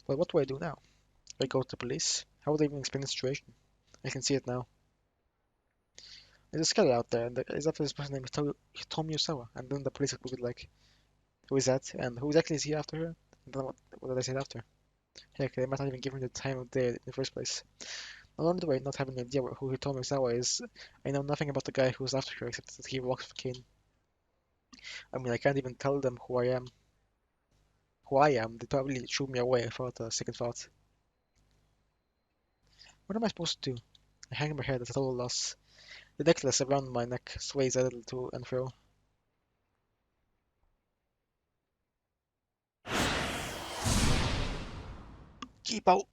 But what do I do now? I go to the police? How would I even explain the situation? I can see it now. There's a skeleton out there, and is after this person named Hitomi Osawa. And then the police will be like, who is that? And who exactly is he after her? And then what did I say after? Heck, they might not even give him the time of day in the first place. Not only do I not have any idea who Hitomi Osawa is, I know nothing about the guy who's after her except that he walks with a cane. I mean, I can't even tell them who I am. They'd probably shoo me away without a second thought. What am I supposed to do? I hang my head at a total loss. The necklace around my neck sways a little to and fro. Keep out!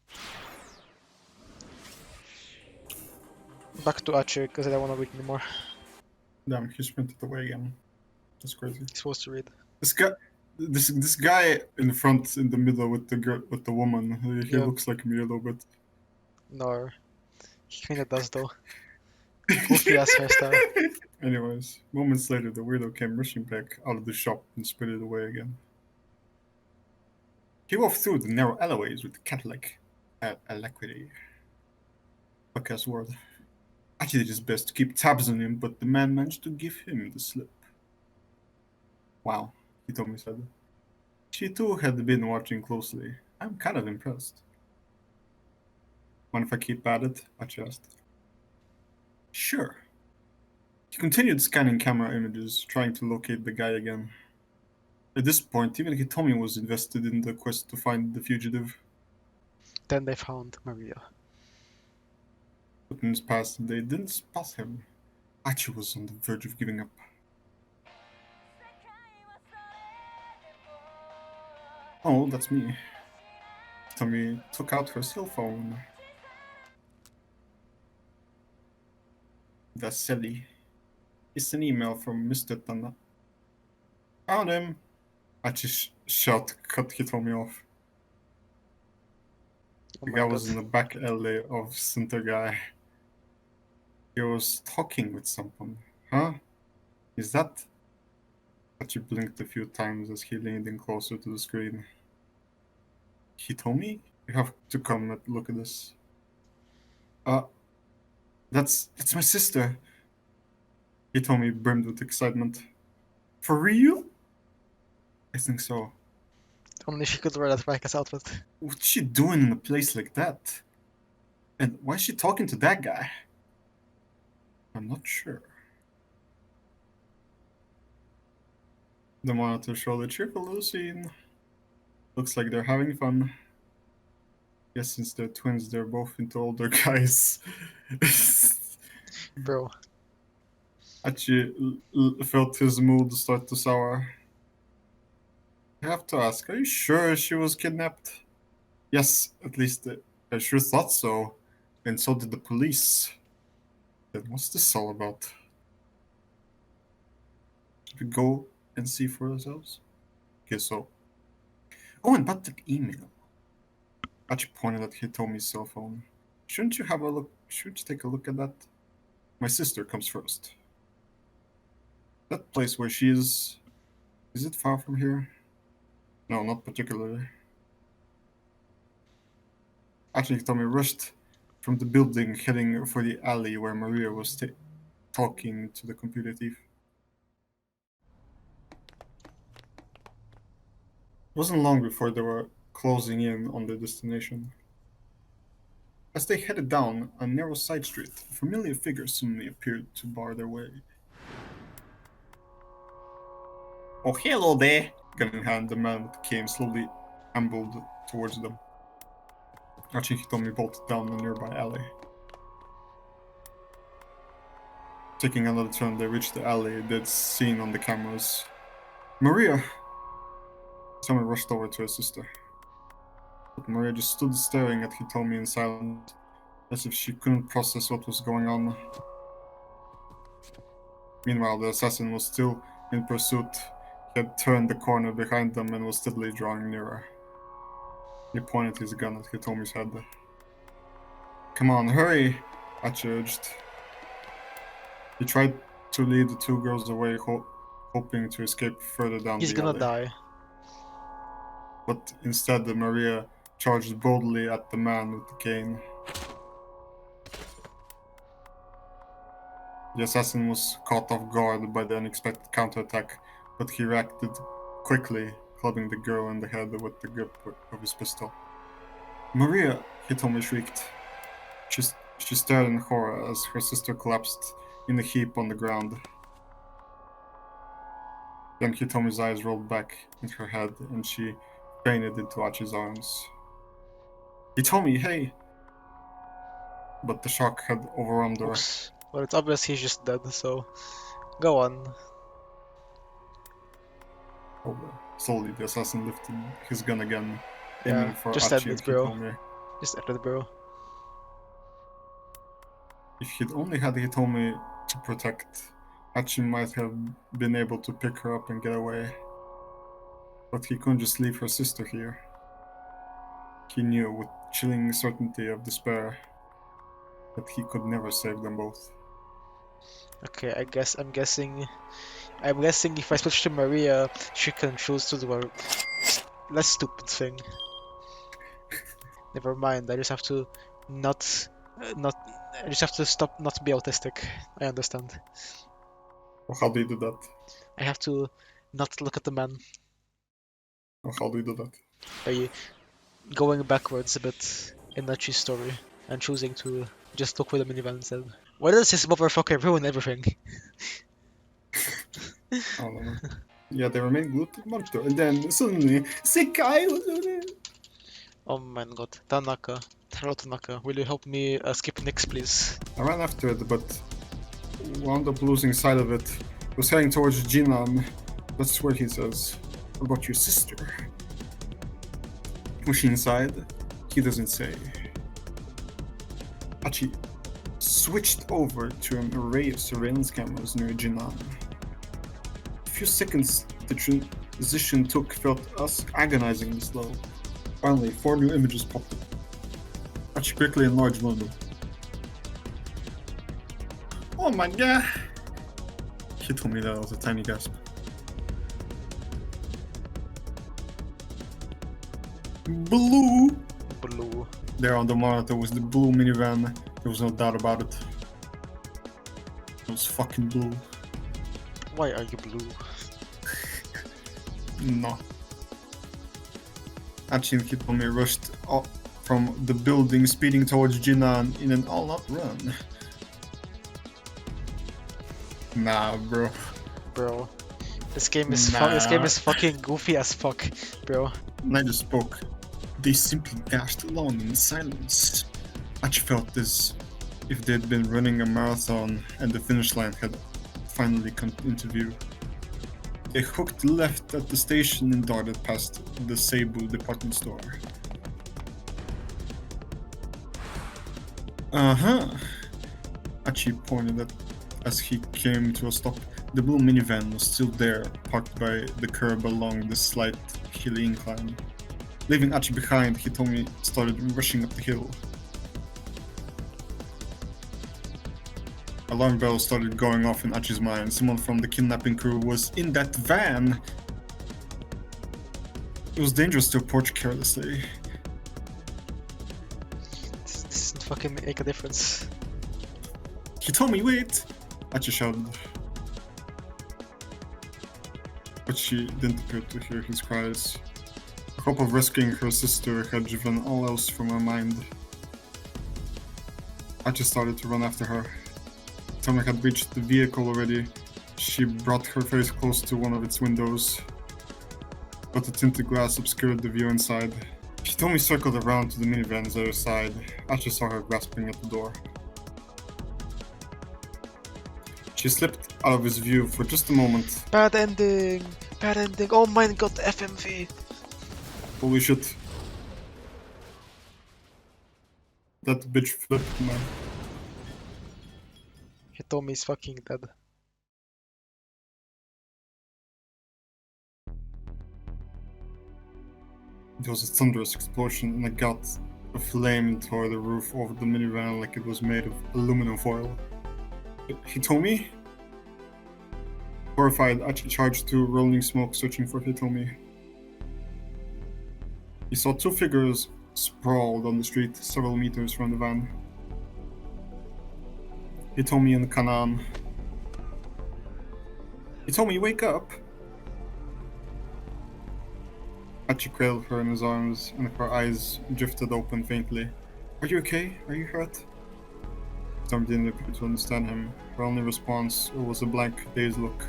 Back to Archer, because I don't want to read anymore. Damn, he sprinted away again. That's crazy. He's supposed to read. This guy in front, in the middle with the woman, he looks like me a little bit. No. He kinda does though. Goofy ass hairstyle. Anyways, moments later, the weirdo came rushing back out of the shop and sprinted away again. He walked through the narrow alleyways with cat-like alacrity. Fuck-ass word. Archie did his best to keep tabs on him, but the man managed to give him the slip. Wow, Hitomi said. She too had been watching closely. I'm kind of impressed. Mind if I keep at it? Archie asked. Sure. He continued scanning camera images, trying to locate the guy again. At this point, even Hitomi was invested in the quest to find the fugitive. Then they found Maria. But in this past, they didn't spot him. Archie was on the verge of giving up. Oh, that's me. Hitomi took out her cell phone. That's silly. It's an email from Mr. Tana. Found him! Archie cut Hitomi off. Oh The my guy god. was in the back alley of Center Guy. He was talking with someone. Huh? Is that? Archie blinked a few times as he leaned in closer to the screen. Hitomi? You have to come and look at this. That's my sister. Hitomi brimmed with excitement. For real? I think so. Only she could wear that Vikas outfit. What's she doing in a place like that? And why is she talking to that guy? I'm not sure. The monitor showed a cheerful little scene. Looks like they're having fun. Guess since they're twins, they're both into older guys. Bro. Archie felt his mood start to sour. I have to ask, are you sure she was kidnapped? Yes, at least I sure thought so. And so did the police. Then what's this all about? Should we go and see for ourselves? Okay, so. Oh, and about the email. Archie pointed at Hitomi's cell phone. Shouldn't you have a look? Shouldn't you take a look at that? My sister comes first. That place where she is it far from here? No, not particularly. Actually, Hitomi rushed from the building, heading for the alley where Maria was talking to the computer thief. It wasn't long before they were closing in on their destination. As they headed down a narrow side street, a familiar figure suddenly appeared to bar their way. Oh, hello there! Gun in hand, the man with the cane slowly ambled towards them. Archie and Hitomi bolted down a nearby alley. Taking another turn, they reached the alley they'd seen on the cameras. Maria! Hitomi rushed over to her sister. But Maria just stood staring at Hitomi in silence, as if she couldn't process what was going on. Meanwhile, the assassin was still in pursuit. He had turned the corner behind them and was steadily drawing nearer. He pointed his gun at Hitomi's head. Come on, hurry! Achi urged. He tried to lead the two girls away, hoping to escape further down He's the gonna alley. die. But instead, Maria charged boldly at the man with the cane. The assassin was caught off guard by the unexpected counterattack, but he reacted quickly, clubbing the girl in the head with the grip of his pistol. Maria! Hitomi shrieked. She stared in horror as her sister collapsed in a heap on the ground. Then Hitomi's eyes rolled back in her head and she fainted into Achi's arms. Hitomi, hey! But the shock had overwhelmed her. Oops. Well, it's obvious he's just dead, so go on. Slowly, the assassin lifted his gun again, Yeah, aiming for just Achi end and it, bro. Hitomi. Just end it, bro. If he'd only had Hitomi to protect, Achi might have been able to pick her up and get away. But he couldn't just leave her sister here. He knew with chilling certainty of despair that he could never save them both. Okay, I'm guessing if I switch to Maria, she can choose to do a less stupid thing. Never mind, I just have to not, not, I just have to stop not be autistic. I understand. Or how do you do that? I have to not look at the man. Or how do you do that? By going backwards a bit in Nachi's story and choosing to just look for the minivan instead. Why does this motherfucker ruin everything? I don't know. Yeah, they remain glued to the monitor, and then suddenly, Sekai was doing it. Oh my god, Tanaka. Hello Tanaka, will you help me skip Nyx, please? I ran after it, but wound up losing sight of it. Was heading towards Jinan. That's where he says, "What about your sister?" Was she inside? He doesn't say. Achi switched over to an array of surveillance cameras near Jinan. A few seconds the transition took felt us agonizingly slow. Finally, 4 new images popped up. Achi quickly enlarged one of them. Oh my god! He told me that was a tiny gasp. Blue! Blue. There on the monitor was the blue minivan. There was no doubt about it. It was fucking blue. Why are you blue? No. Achi and Hitomi rushed up from the building, speeding towards Jinan in an all-out run. Nah, bro. Bro. This game is Nah. fucking goofy as fuck, bro. Neither spoke. They simply dashed along in silence. Achi felt as if they'd been running a marathon and the finish line had finally come into view. They hooked left at the station and darted past the Seibu department store. Uh-huh. Achi pointed at as he came to a stop. The blue minivan was still there, parked by the curb along the slight hilly incline. Leaving Achi behind, Hitomi started rushing up the hill. Alarm bells started going off in Achi's mind. Someone from the kidnapping crew was in that van! It was dangerous to approach carelessly. This doesn't fucking make a difference. Hitomi, wait! Achi shouted. But she didn't appear to hear his cries. The hope of rescuing her sister had driven all else from her mind. Achi started to run after her. Hitomi had reached the vehicle already. She brought her face close to one of its windows, but the tinted glass obscured the view inside. Hitomi circled around to the minivan's other side. Achi saw her grasping at the door. She slipped out of his view for just a moment. Bad ending! Bad ending! Oh my god, FMV! Holy shit. That bitch flipped, man. Hitomi's fucking dead. There was a thunderous explosion and a gut of flame tore the roof over the minivan like it was made of aluminum foil. Hitomi? Horrified, Achi charged through rolling smoke searching for Hitomi. He saw two figures sprawled on the street several meters from the van. Hitomi and Kanan. Hitomi, wake up! Achi cradled her in his arms, and her eyes drifted open faintly. Are you okay? Are you hurt? Hitomi didn't appear to understand him. Her only response was a blank, dazed look.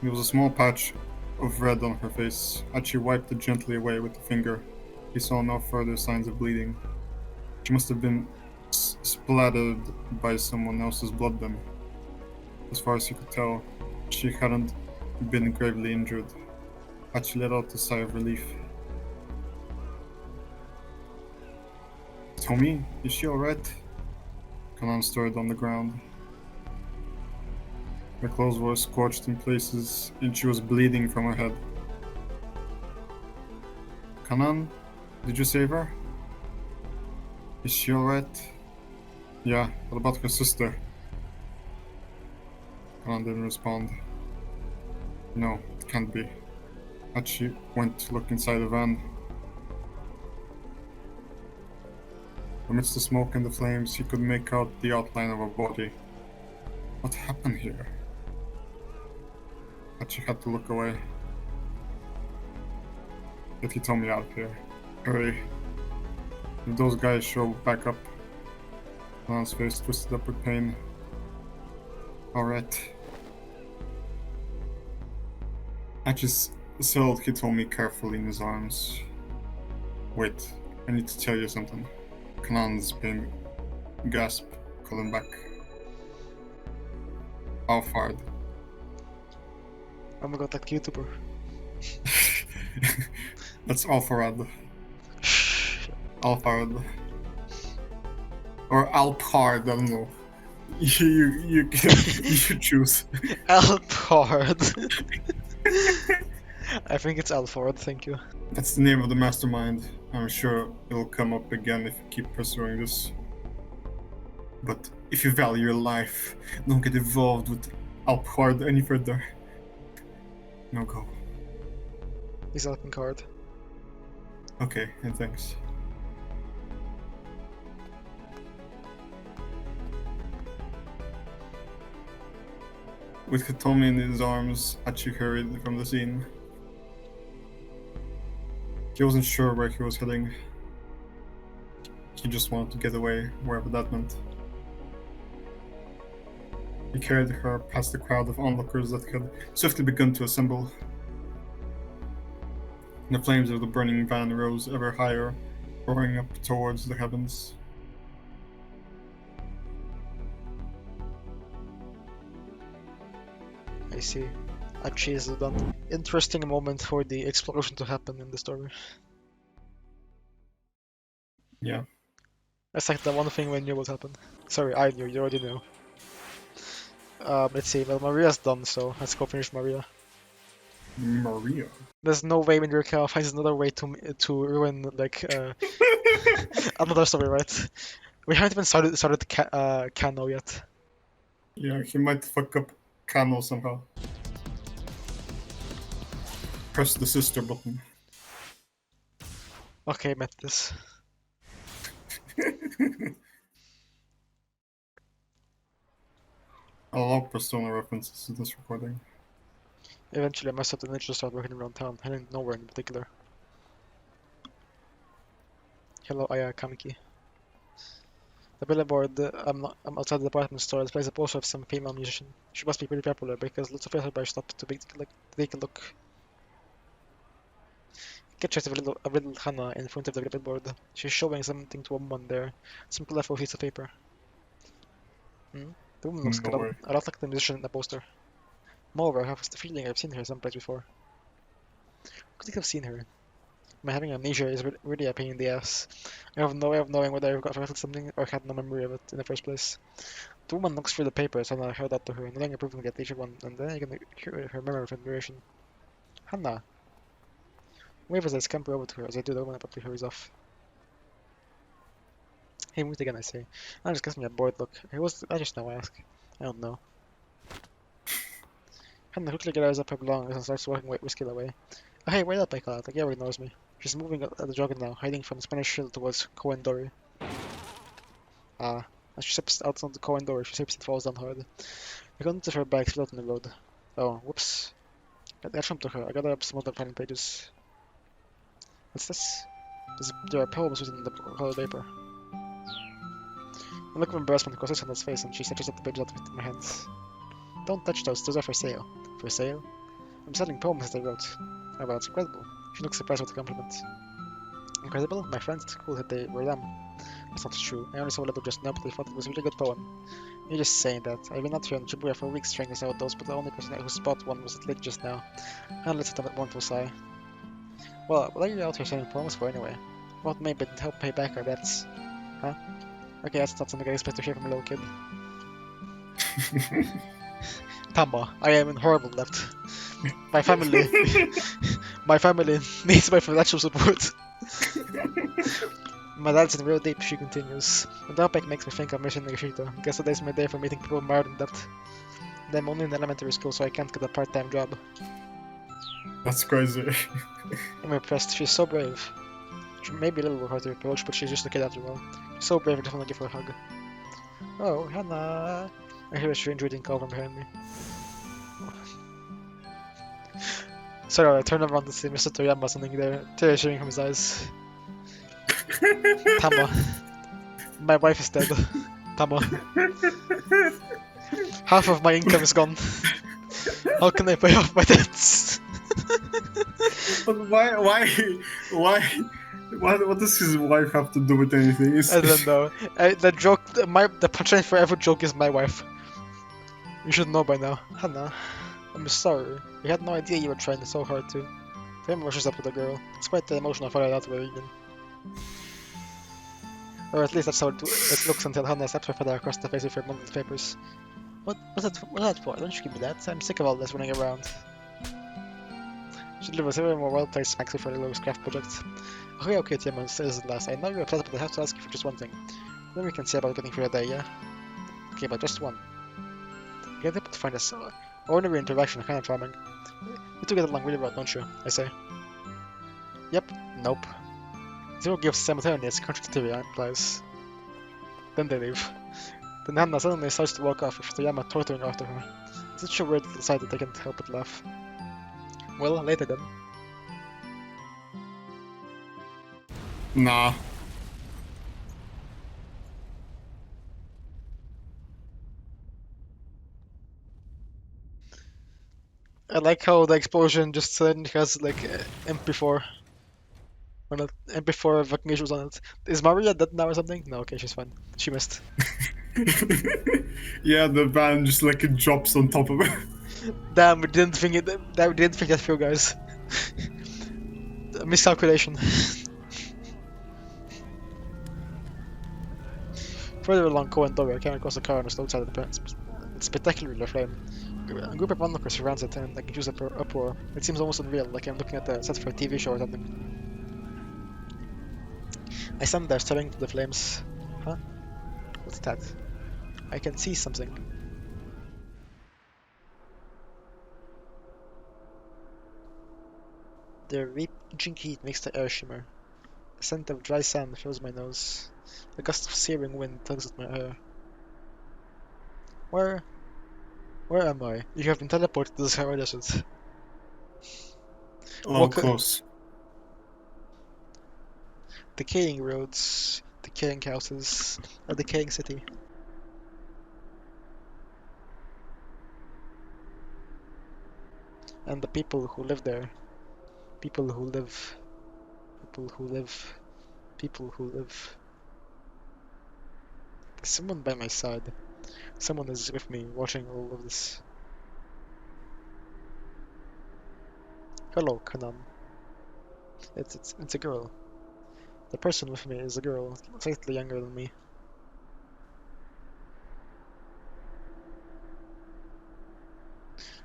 There was a small patch of red on her face. Achi wiped it gently away with a finger. He saw no further signs of bleeding. She must have been splattered by someone else's blood then. As far as he could tell, she hadn't been gravely injured. Achi let out a sigh of relief. Tommy, is she alright? Kanan stirred on the ground. Her clothes were scorched in places, and she was bleeding from her head. Kanan, did you save her? Is she alright? Yeah, what about her sister? Kanan didn't respond. No, it can't be. Achi went to look inside the van. Amidst the smoke and the flames, he could make out the outline of a body. What happened here? Achi had to look away. Get Hitomi out of here. Hurry. If those guys show back up. Kanan's face twisted up with pain. Alright. Achi settled Hitomi carefully in his arms. Wait, I need to tell you something. Kanan's pain gasp, calling back. Alfard. Oh my god, that YouTuber. That's Alfarad. Alfard. Or Alpard, I don't know. You choose. Alford. I think it's Alford, thank you. That's the name of the mastermind. I'm sure it'll come up again if you keep pursuing this. But if you value your life, don't get involved with Alpard any further. No go. He's open card. Okay, and thanks. With Hitomi in his arms, Achi hurried from the scene. He wasn't sure where he was heading. He just wanted to get away, wherever that meant. He carried her past the crowd of onlookers that had swiftly begun to assemble. The flames of the burning van rose ever higher, roaring up towards the heavens. I see. Achi is done. Interesting moment for the explosion to happen in the story. Yeah. That's like the one thing we knew would happen. Sorry, I knew, you already knew. Let's see, well, Maria's done, so let's go finish Maria. Maria. There's no way Mindirikawa finds another way to ruin, like, another story, right? We haven't even started Kano yet. Yeah, he might fuck up Kano somehow. Press the sister button. Okay, met this. I'll allow Persona references in this recording. Eventually, I must have the ninja start working around town, heading nowhere in particular. Hello, Aya Kamiki. The billboard, I'm outside the department store, displays a poster of some female musician. She must be pretty popular because lots of passersby stop to take a look. Catches a little Hana in front of the billboard. She's showing something to a woman there. Some colorful piece of paper. The woman looks No way. a lot like the musician in the poster. Moreover, I have the feeling I've seen her someplace before. Could I have seen her? My having amnesia is really a pain in the ass. I have no way of knowing whether I forgot something or had no memory of it in the first place. The woman looks through the papers and I heard that to her, no longer proving that each one, and then I can hear her murmur of admiration. Hannah. Wave as I scamper over to her as I do the one abruptly hurries off. Hey, move again, I say. That just gives me a bored look. I just now ask. I don't know. Hannah quickly gets up her belongings and starts walking whiskey away. Oh, hey, wait up, I call out. Like, yeah, everyone knows me. She's moving at the jogger now, hiding from the Spanish shield towards Cohen Dory. As she steps outside the Cohen Dory, she slips and falls down hard. I got into her bag, split out on the road. Oh, whoops. I jumped to her. I got up some other planning pages. What's this? There are poems written in the colored paper. A look of embarrassment crosses Hannah's face, and she snatches up the pages out of my hands. Don't touch those are for sale. For sale? I'm selling poems that I wrote. Oh, well, it's incredible. She looks surprised with the compliment. Incredible? My friends at school said they were them. That's not true. I only saw a little just now, but they thought it was a really good poem. You're just saying that. I've been out here in Shibuya for weeks trying to sell those, but the only person who spot one was late just now. And let's have a mournful sigh. Well, what are you out here selling poems for anyway? What may but help pay back our debts? Huh? Okay, that's not something I expect to hear from a little kid. Tamba, I am in horrible debt. My family, my family needs my financial support. My dad's in real deep, she continues. The topic makes me think I'm missing Nagashita. Guess today's my day for meeting people married in debt. And I'm only in elementary school, so I can't get a part-time job. That's crazy. I'm impressed. She's so brave. She may be a little hard to approach, but she's just a kid after all. She's so brave, I just want to give her a hug. Oh, Hannah! I hear a strange reading call from behind me. Sorry, I turned around to see Mr. Toyama standing there, tears streaming from his eyes. Tama. My wife is dead. Tama. Half of my income is gone. How can I pay off my debts? But what does his wife have to do with anything? I don't know. The punchline for every joke is my wife. You should know by now. Hannah, I'm sorry. We had no idea you were trying so hard to. Toyama rushes up to the girl. It's quite the emotional fallout out of the region. Or at least that's how it looks until Hannah slaps her father across the face with her bundled papers. What's that for? Don't you give me that? I'm sick of all this running around. She delivers every more well-placed smacks with her little craft project. Okay, Tiamat says at last. I know you're upset, but I have to ask you for just one thing. Then we can say about getting through the day, yeah? Okay, but just one. You can't help but find this ordinary interaction kind of charming. You two get along really well, don't you? I say. Yep. Nope. Zero gives simultaneous contradictory implies. Then they leave. Then Hannah suddenly starts to walk off with Toyama torturing after her. It's such a weird little sight that I can't help but laugh. Well, later then. Nah. I like how the explosion just suddenly has like MP4. Or not MP4 fucking issues on it. Is Maria dead now or something? No, okay, she's fine. She missed. Yeah, the van just like it drops on top of it. Damn, we didn't think that through, guys. Miscalculation. Further along Cohen Dory, I came across a car on the slow side of the plant. It's spectacularly aflame. A group of onlookers surrounds it and like use uproar. It seems almost unreal, like I'm looking at the set for a TV show or something. I stand there staring into the flames. Huh? What's that? I can see something. The reaching heat makes the air shimmer. A scent of dry sand fills my nose. A gust of searing wind tugs at my hair. Where am I? You have been teleported to the Sahara Desert. Oh, of course. Decaying roads, decaying houses, a decaying city. And the people who live there. People who live. People who live. People who live. There's someone by my side. Someone is with me, watching all of this. Hello, Kanan. It's a girl. The person with me is a girl, slightly younger than me.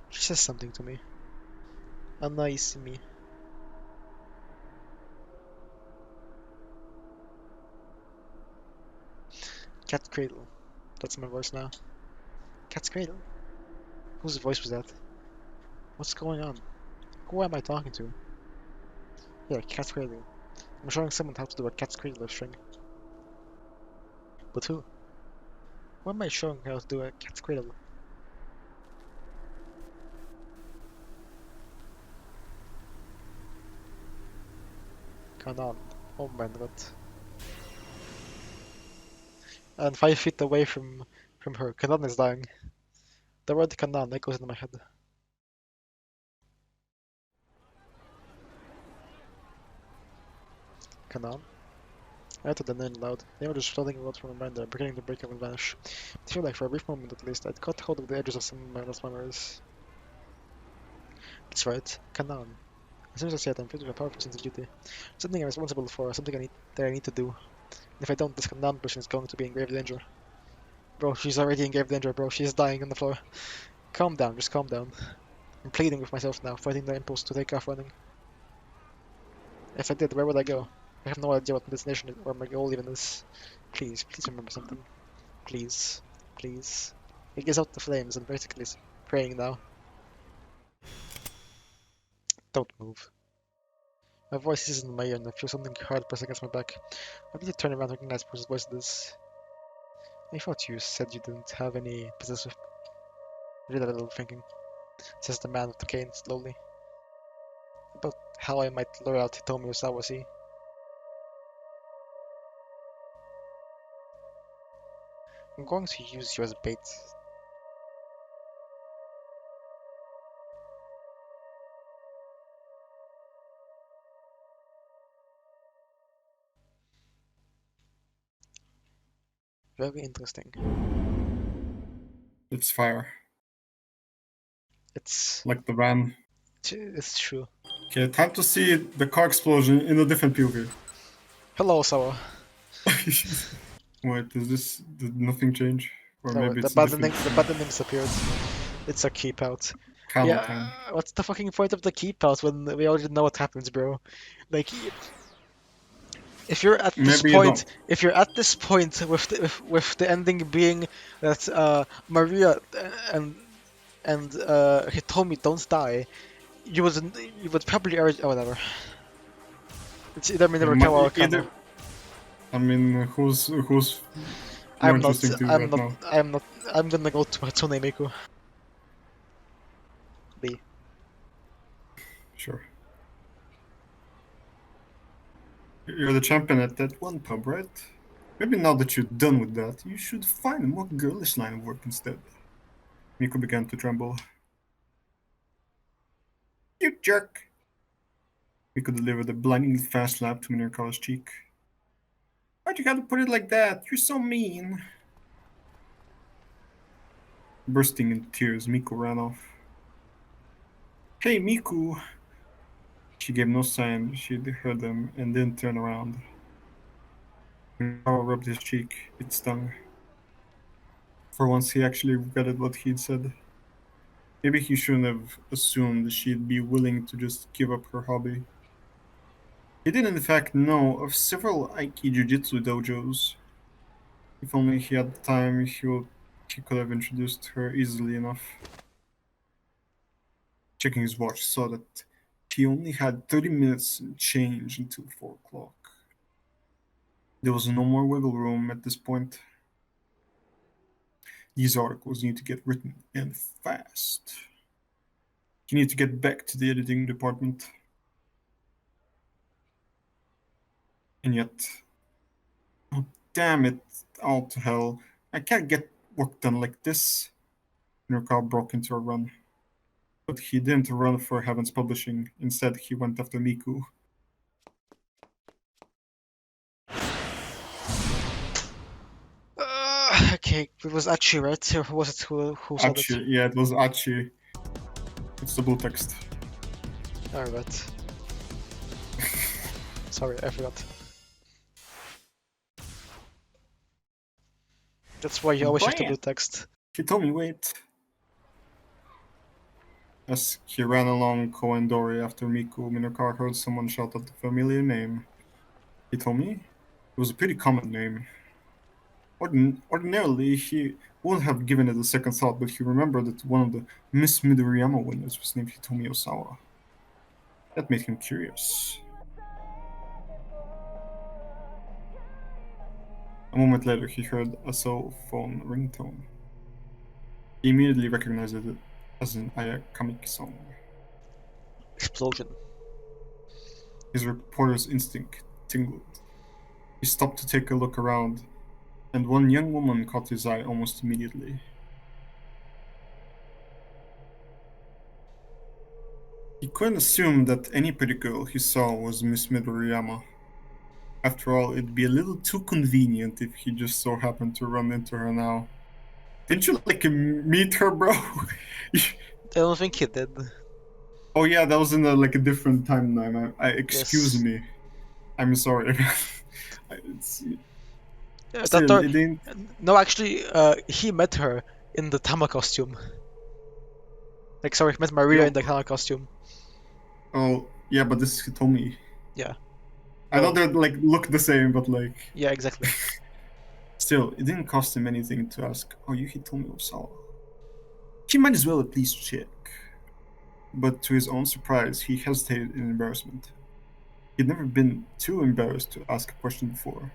She says something to me. Annoys me. Cat's Cradle. That's my voice now. Cat's Cradle? Whose voice was that? What's going on? Who am I talking to? Yeah, Cat's Cradle. I'm showing someone how to do a Cat's Cradle string. But who? Who am I showing how to do a Cat's Cradle? Kanan. Oh my god. And 5 feet away from her. Kanan is dying. The word Kanan echoes in my head. Kanan? I uttered the name loud. They were just flooding out from my mind there, beginning to break up and vanish. I feel like for a brief moment at least, I'd caught hold of the edges of some of my lost memories. That's right, Kanan. As soon as I say it, I'm filled with a powerful sense of duty. Something I'm responsible for, something that I need to do. And if I don't, this Kanan person is going to be in grave danger. Bro, she's already in grave danger, bro. She's dying on the floor. Calm down, just calm down. I'm pleading with myself now, fighting the impulse to take off running. If I did, where would I go? I have no idea what my destination is, or my goal even is. Please, please remember something. Please, please. He gives out the flames and basically is praying now. Don't move. My voice is in my ear and I feel something hard pressing against my back. I need to turn around and recognize whose voice it is. I thought you said you didn't have any possessive. Read a little thinking, says the man with the cane slowly. About how I might lure out Hitomi Osawasi. I'm going to use you as bait. Very interesting. It's fire. It's The van. it's true. Okay, time to see the car explosion in a different POV. Hello, Sawa. Wait, did nothing change? Or No, maybe it's a different the button name disappeared. It's a keep out. Kano Yeah, time. what's the fucking point of the keep out when we already know what happens, bro? Like, if you're at this Maybe you point, don't. if you're at this point with the ending being that Maria and Hitomi don't die, you would probably urge. Oh, whatever. It's either Minorukawa or Either. Kano. I mean, who's more I'm not. interesting to you I'm right not. now? I'm not. I'm gonna go to Hatsune Miku. B. Sure. You're the champion at that one pub, right? Maybe now that you're done with that, you should find a more girlish line of work instead. Miko began to tremble. You jerk! Miko delivered a blindingly fast slap to Minorikawa's cheek. Why'd you gotta put it like that? You're so mean. Bursting into tears, Miko ran off. Hey, Miku! She gave no sign she'd heard them and didn't turn around. Minorikawa rubbed his cheek. It stung. For once, he actually regretted what he'd said. Maybe he shouldn't have assumed she'd be willing to just give up her hobby. He did in fact know of several Aiki Jiu-Jitsu dojos. If only he had the time, he could have introduced her easily enough. Checking his watch saw that he only had 30 minutes and change until 4 o'clock. There was no more wiggle room at this point. These articles need to get written, and fast. He needed to get back to the editing department. And yet, oh, damn it, all to hell. I can't get work done like this. Nurkawa broke into a run. But he didn't run for Heaven's Publishing. Instead, he went after Miku. Okay, it was Achi, right? Or was it who said it? Achi, yeah, it was Achi. It's the blue text. Alright. Sorry, I forgot. That's why you always have to Blam! do text. He told me wait. As he ran along Koendori after Miku, Minokar heard someone shout out the familiar name. He told me it was a pretty common name. Ordinarily, he wouldn't have given it a second thought, but he remembered that one of the Miss Midoriyama winners was named Hitomi Osawa. That made him curious. A moment later, he heard a cell phone ringtone. He immediately recognized it as an Ayakamiki song. Explosion. His reporter's instinct tingled. He stopped to take a look around, and one young woman caught his eye almost immediately. He couldn't assume that any pretty girl he saw was Miss Midoriyama. After all, it'd be a little too convenient if he just so happened to run into her now. Didn't you meet her, bro? I don't think he did. Oh yeah, that was in a different timeline. Excuse Yes. me. I'm sorry. Yeah, Still, it didn't. No, actually, he met her in the Tama costume. Sorry, he met Maria in the Tama costume. Oh yeah, but this is Hitomi. Yeah. I know Well, they look the same, but yeah, exactly. still, it didn't cost him anything to ask, "Oh, you Hitomi Osawa?" He might as well at least check. But to his own surprise, he hesitated in embarrassment. He'd never been too embarrassed to ask a question before.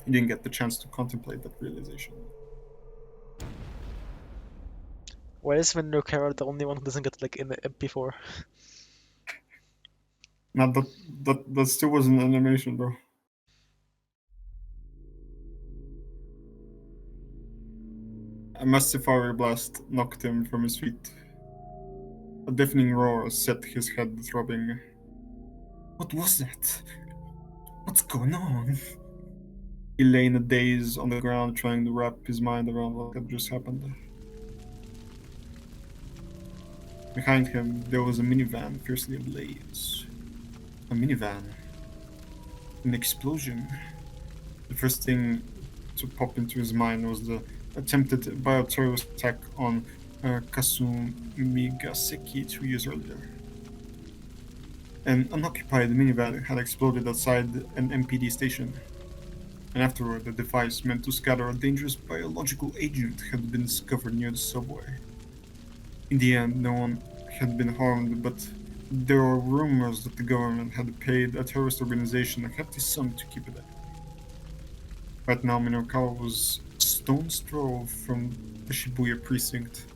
He didn't get the chance to contemplate that realization. Why is Vinrokara the only one who doesn't get in the MP4? Not that still wasn't animation, bro. A massive fire blast knocked him from his feet. A deafening roar set his head throbbing. What was that? What's going on? He lay in a daze on the ground, trying to wrap his mind around what had just happened. Behind him, there was a minivan fiercely ablaze. A minivan. An explosion. The first thing to pop into his mind was the attempted bioterrorist attack on Kasumigaseki 2 years earlier. An unoccupied minivan had exploded outside an MPD station, and afterward the device meant to scatter a dangerous biological agent had been discovered near the subway. In the end, no one had been harmed, but there are rumors that the government had paid a terrorist organization a hefty sum to keep it there. Right now, Minokawa was a stone's throw from the Shibuya precinct.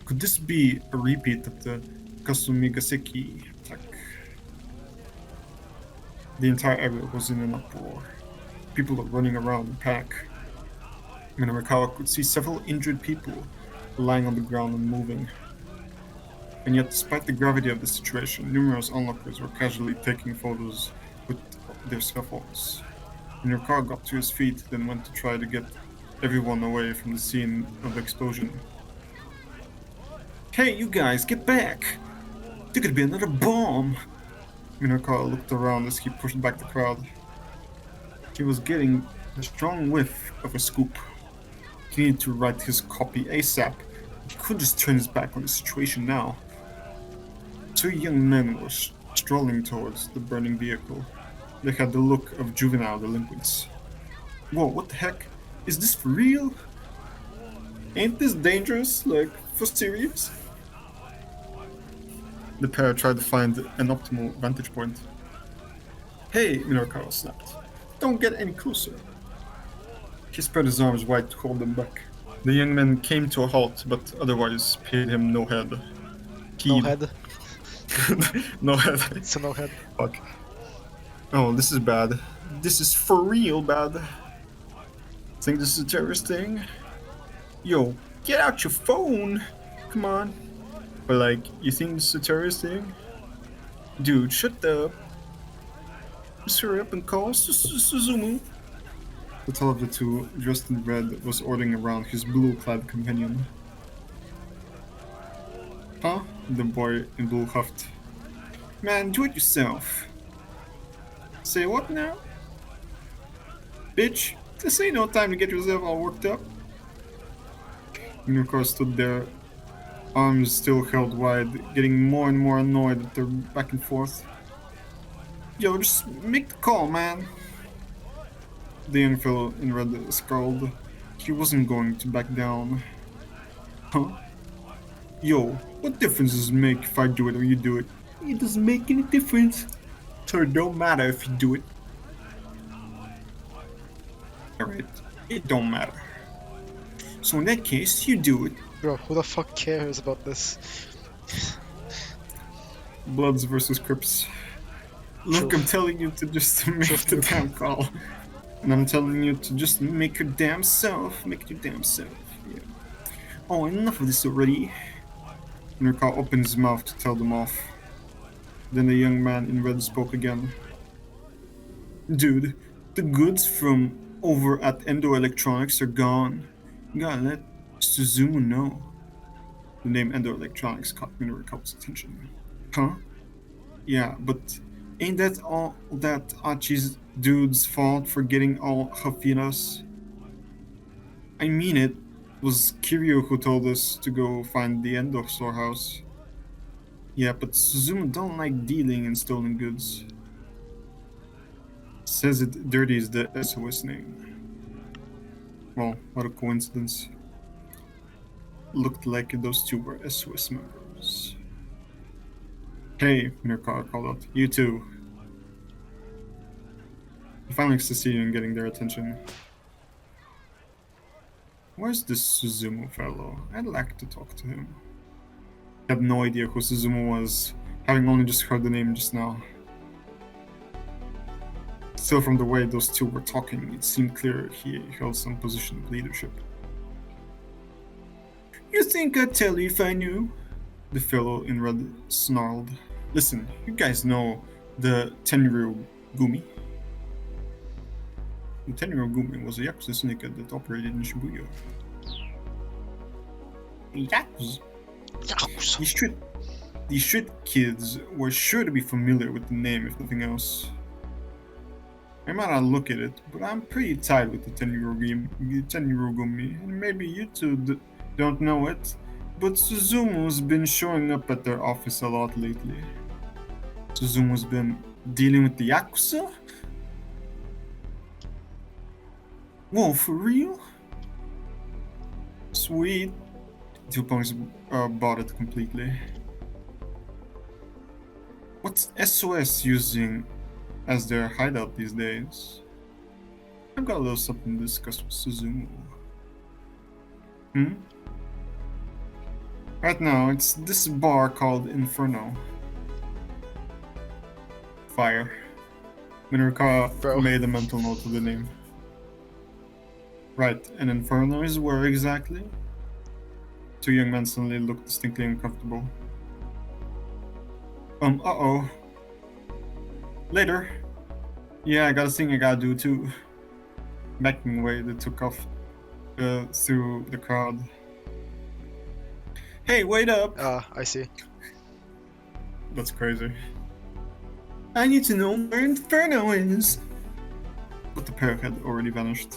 Could this be a repeat of the Kasumigaseki attack? The entire area was in an uproar. People were running around in panic. Minokawa could see several injured people lying on the ground and moving. And yet, despite the gravity of the situation, numerous onlookers were casually taking photos with their cell phones. Minokawa got to his feet, then went to try to get everyone away from the scene of the explosion. Hey, you guys, get back! There could be another bomb! Minokawa looked around as he pushed back the crowd. He was getting a strong whiff of a scoop. He needed to write his copy ASAP. He couldn't just turn his back on the situation now. Two young men were strolling towards the burning vehicle. They had the look of juvenile delinquents. Whoa, what the heck? Is this for real? Ain't this dangerous? For serious? The pair tried to find an optimal vantage point. Hey, Minokawa snapped. Don't get any closer. He spread his arms wide to hold them back. The young men came to a halt, but otherwise paid him no heed. No head. No head. It's a no head. Fuck. Oh, this is bad. This is for real bad. Think this is a terrorist thing? Yo, get out your phone! Come on. But you think this is a terrorist thing? Dude, shut up. Just hurry up and call Suzumu. The tall of the two, dressed in red, was ordering around his blue-clad companion. Huh? The boy in blue huffed. Man, do it yourself. Say what now? Bitch, this ain't no time to get yourself all worked up. Minokawa stood there, arms still held wide, getting more and more annoyed at their back and forth. Yo, just make the call, man. The young fellow in red scowled. He wasn't going to back down. Huh? Yo, what difference does it make if I do it or you do it? It doesn't make any difference. So it don't matter if you do it. Alright, it don't matter. So in that case, you do it. Bro, who the fuck cares about this? Bloods versus Crips. Look, True. I'm telling you to just make Truth the nuke. damn call. And I'm telling you to just make your damn self. Make it your damn self. Yeah. Oh, enough of this already. Nurka opened his mouth to tell them off. Then the young man in red spoke again. Dude, the goods from over at Endo Electronics are gone. You gotta let Suzumu know. The name Endo Electronics caught Nurka's attention. Huh? Yeah, but ain't that all that Achi's dude's fault for getting all huffy at us? I mean, it was Kiryu who told us to go find the Endo storehouse. Yeah, but Suzumu don't like dealing in stolen goods. Says it dirties the SOS name. Well, what a coincidence. Looked like those two were SOS members. Hey, Mirka called out. You too. He finally succeeded in getting their attention. Where's this Suzumu fellow? I'd like to talk to him. I had no idea who Suzumu was, having only just heard the name just now. Still, from the way those two were talking, it seemed clear he held some position of leadership. You think I'd tell you if I knew? The fellow in red snarled. Listen, you guys know the Tenryu Gumi? The Tenryu Gumi was a Yakuza syndicate that operated in Shibuya. Yakuza? Yakuza. These street kids were sure to be familiar with the name, if nothing else. I might not look at it, but I'm pretty tight with the Tenryu Gumi, and maybe you two don't know it, but Suzumu's been showing up at their office a lot lately. Suzumu's been dealing with the Yakuza? Whoa, for real? Sweet. Two punks bought it completely. What's SOS using as their hideout these days? I've got a little something to discuss with Suzumu. Right now, it's this bar called Inferno. Fire. Minurka made a mental note of the name. Right, and Inferno is where exactly? Two young men suddenly looked distinctly uncomfortable. Uh-oh. Later. Yeah, I got a thing I gotta do too. Backing away, they took off through the crowd. Hey, wait up! I see. That's crazy. I need to know where Inferno is! But the pair had already vanished.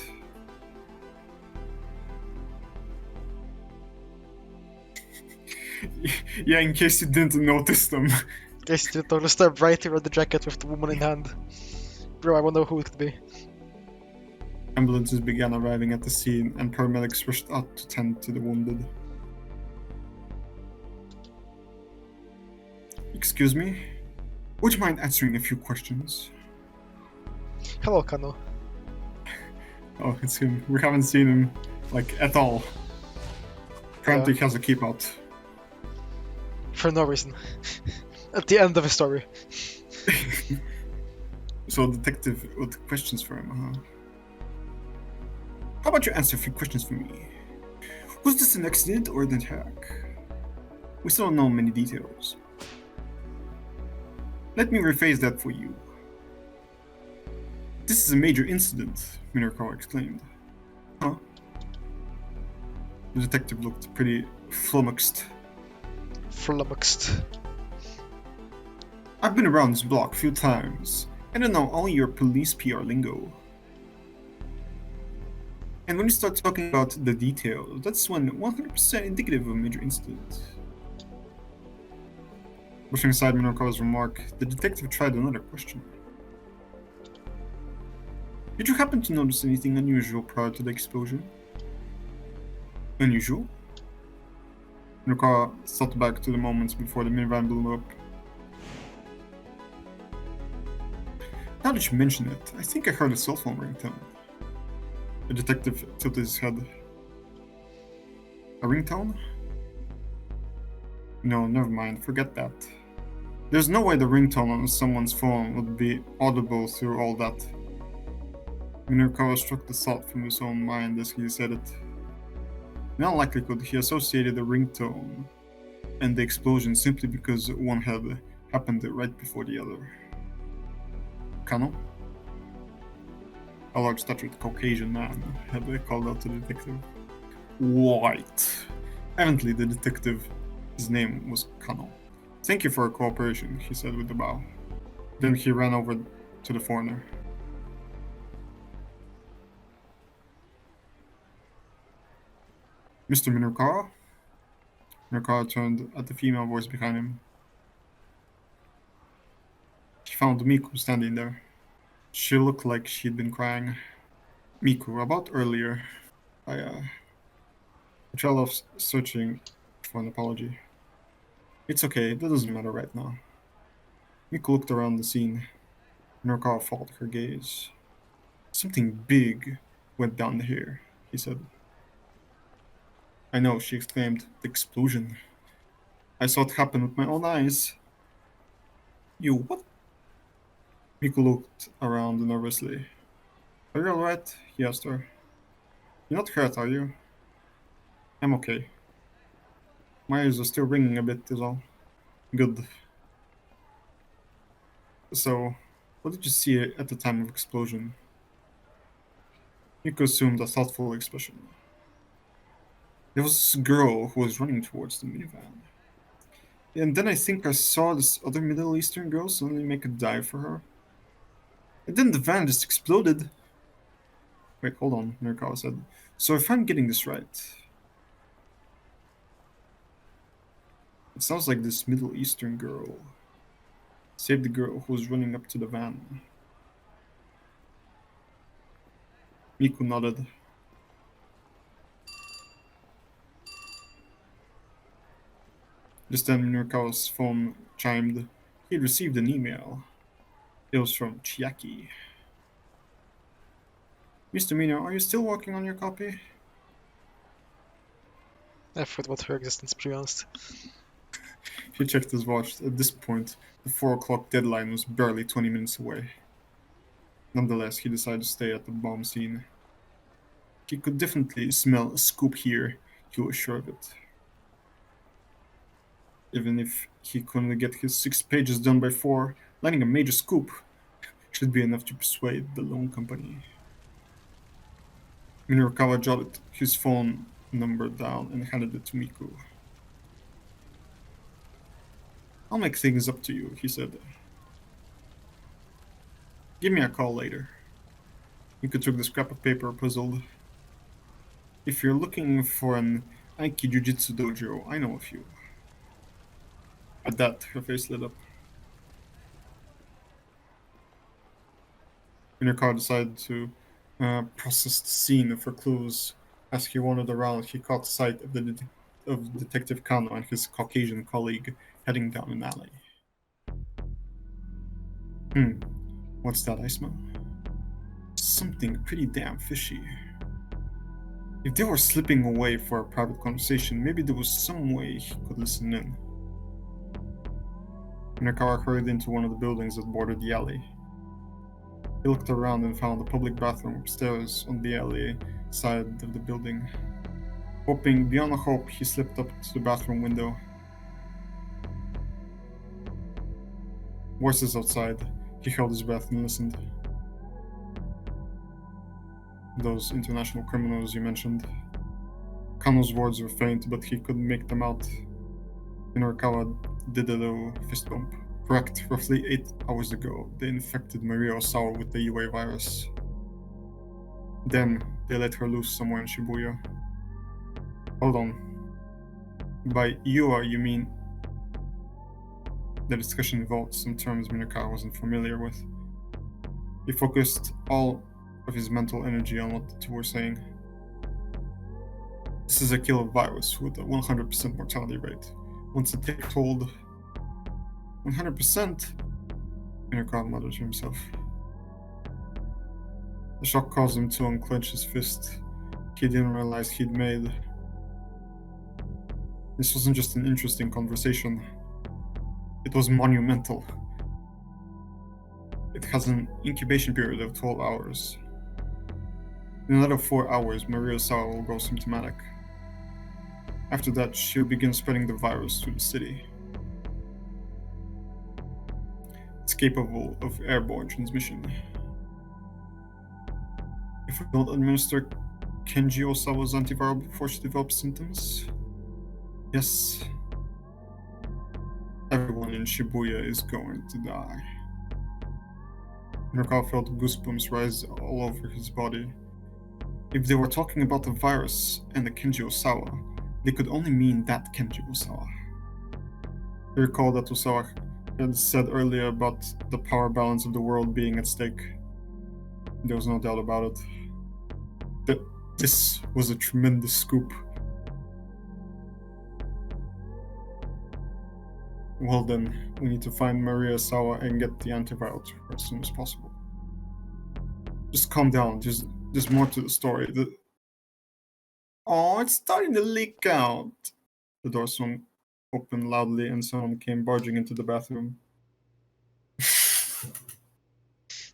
Yeah, in case you didn't notice them. In case you didn't notice the bright red jacket with the woman in hand. Bro, I wonder who it could be. Ambulances began arriving at the scene, and paramedics rushed out to tend to the wounded. Excuse me? Would you mind answering a few questions? Hello, Kano. Oh, it's him. We haven't seen him, like, at all. Apparently he has a keep out. For no reason. At the end of his story. So a detective with questions for him, huh? How about you answer a few questions for me? Was this an accident or an attack? We still don't know many details. Let me rephrase that for you. This is a major incident, Minurko exclaimed. Huh? The detective looked pretty flummoxed. Flummoxed. I've been around this block a few times, and I know all your police PR lingo. And when you start talking about the details, that's when 100% indicative of a major incident. Brushing aside Minurko's remark, the detective tried another question. Did you happen to notice anything unusual prior to the explosion? Unusual? Nuka thought back to the moments before the minivan blew up. Now that you mention it, I think I heard a cell phone ringtone. The detective tilted his head. A ringtone? No, never mind, forget that. There's no way the ringtone on someone's phone would be audible through all that. Minorikawa struck the thought from his own mind as he said it. In all likelihood, he associated the ringtone and the explosion simply because one had happened right before the other. Kano? A large-statured Caucasian man had called out to the detective. White. Evidently, the detective's name was Kano. Thank you for your cooperation, he said with a bow. Then he ran over to the foreigner. Mr. Minorikawa? Minorikawa turned at the female voice behind him. He found Miku standing there. She looked like she'd been crying. Miku, about earlier, I tried off searching for an apology. It's okay, that doesn't matter right now. Miku looked around the scene. Minorikawa followed her gaze. Something big went down here, he said. I know, she exclaimed. The explosion. I saw it happen with my own eyes. You what? Miku looked around nervously. Are you alright? He asked her. You're not hurt, are you? I'm okay. My ears are still ringing a bit, is all. Good. So, what did you see at the time of explosion? Miku assumed a thoughtful expression. There was this girl who was running towards the minivan. And then I think I saw this other Middle Eastern girl suddenly make a dive for her. And then the van just exploded. Wait, hold on, Minorikawa said. So if I'm getting this right, it sounds like this Middle Eastern girl saved the girl who was running up to the van. Miku nodded. Just then Minorikawa's phone chimed. He had received an email. It was from Chiaki. Mr. Mino, are you still working on your copy? I forgot about her existence, to be honest. He checked his watch. At this point, the 4 o'clock deadline was barely 20 minutes away. Nonetheless, he decided to stay at the bomb scene. He could definitely smell a scoop here, he was sure of it. Even if he couldn't get his 6 pages done by 4, landing a major scoop should be enough to persuade the loan company. Minorikawa jotted his phone number down and handed it to Miku. I'll make things up to you, he said. Give me a call later. Miku took the scrap of paper, puzzled. If you're looking for an Aiki Jiu-Jitsu dojo, I know a few. At that, her face lit up. Minorikawa decided to process the scene for clues. As he wandered around, he caught sight of Detective Kano and his Caucasian colleague heading down an alley. What's that I smell? Something pretty damn fishy. If they were slipping away for a private conversation, maybe there was some way he could listen in. Minorikawa hurried into one of the buildings that bordered the alley. He looked around and found a public bathroom upstairs on the alley side of the building. Hoping beyond a hope, he slipped up to the bathroom window. Voices outside. He held his breath and listened. Those international criminals you mentioned. Kano's words were faint, but he could make them out. Minorikawa did a low fist bump. Correct, roughly 8 hours ago, they infected Maria Osawa with the UA virus. Then, they let her loose somewhere in Shibuya. Hold on. By UA, you mean... The discussion involved some terms Minorikawa wasn't familiar with. He focused all of his mental energy on what the two were saying. This is a killer virus with a 100% mortality rate. Once it takes hold, 100%? Intercom muttered to himself. The shock caused him to unclench his fist. He didn't realize he'd made. This wasn't just an interesting conversation. It was monumental. It has an incubation period of 12 hours. In another 4 hours, Maria Sawa will go symptomatic. After that, she'll begin spreading the virus through the city. It's capable of airborne transmission. If we don't administer Kenji Osawa's antiviral before she develops symptoms, yes, everyone in Shibuya is going to die. Hirakawa felt goosebumps rise all over his body. If they were talking about the virus and the Kenji Osawa, they could only mean that Kenji Osawa. He recalled that Osawa had said earlier about the power balance of the world being at stake. There was no doubt about it. That this was a tremendous scoop. Well then, we need to find Maria Sawa and get the antiviral to her as soon as possible. Just calm down, there's more to the story. Oh, it's starting to leak out. The door swung open loudly and someone came barging into the bathroom.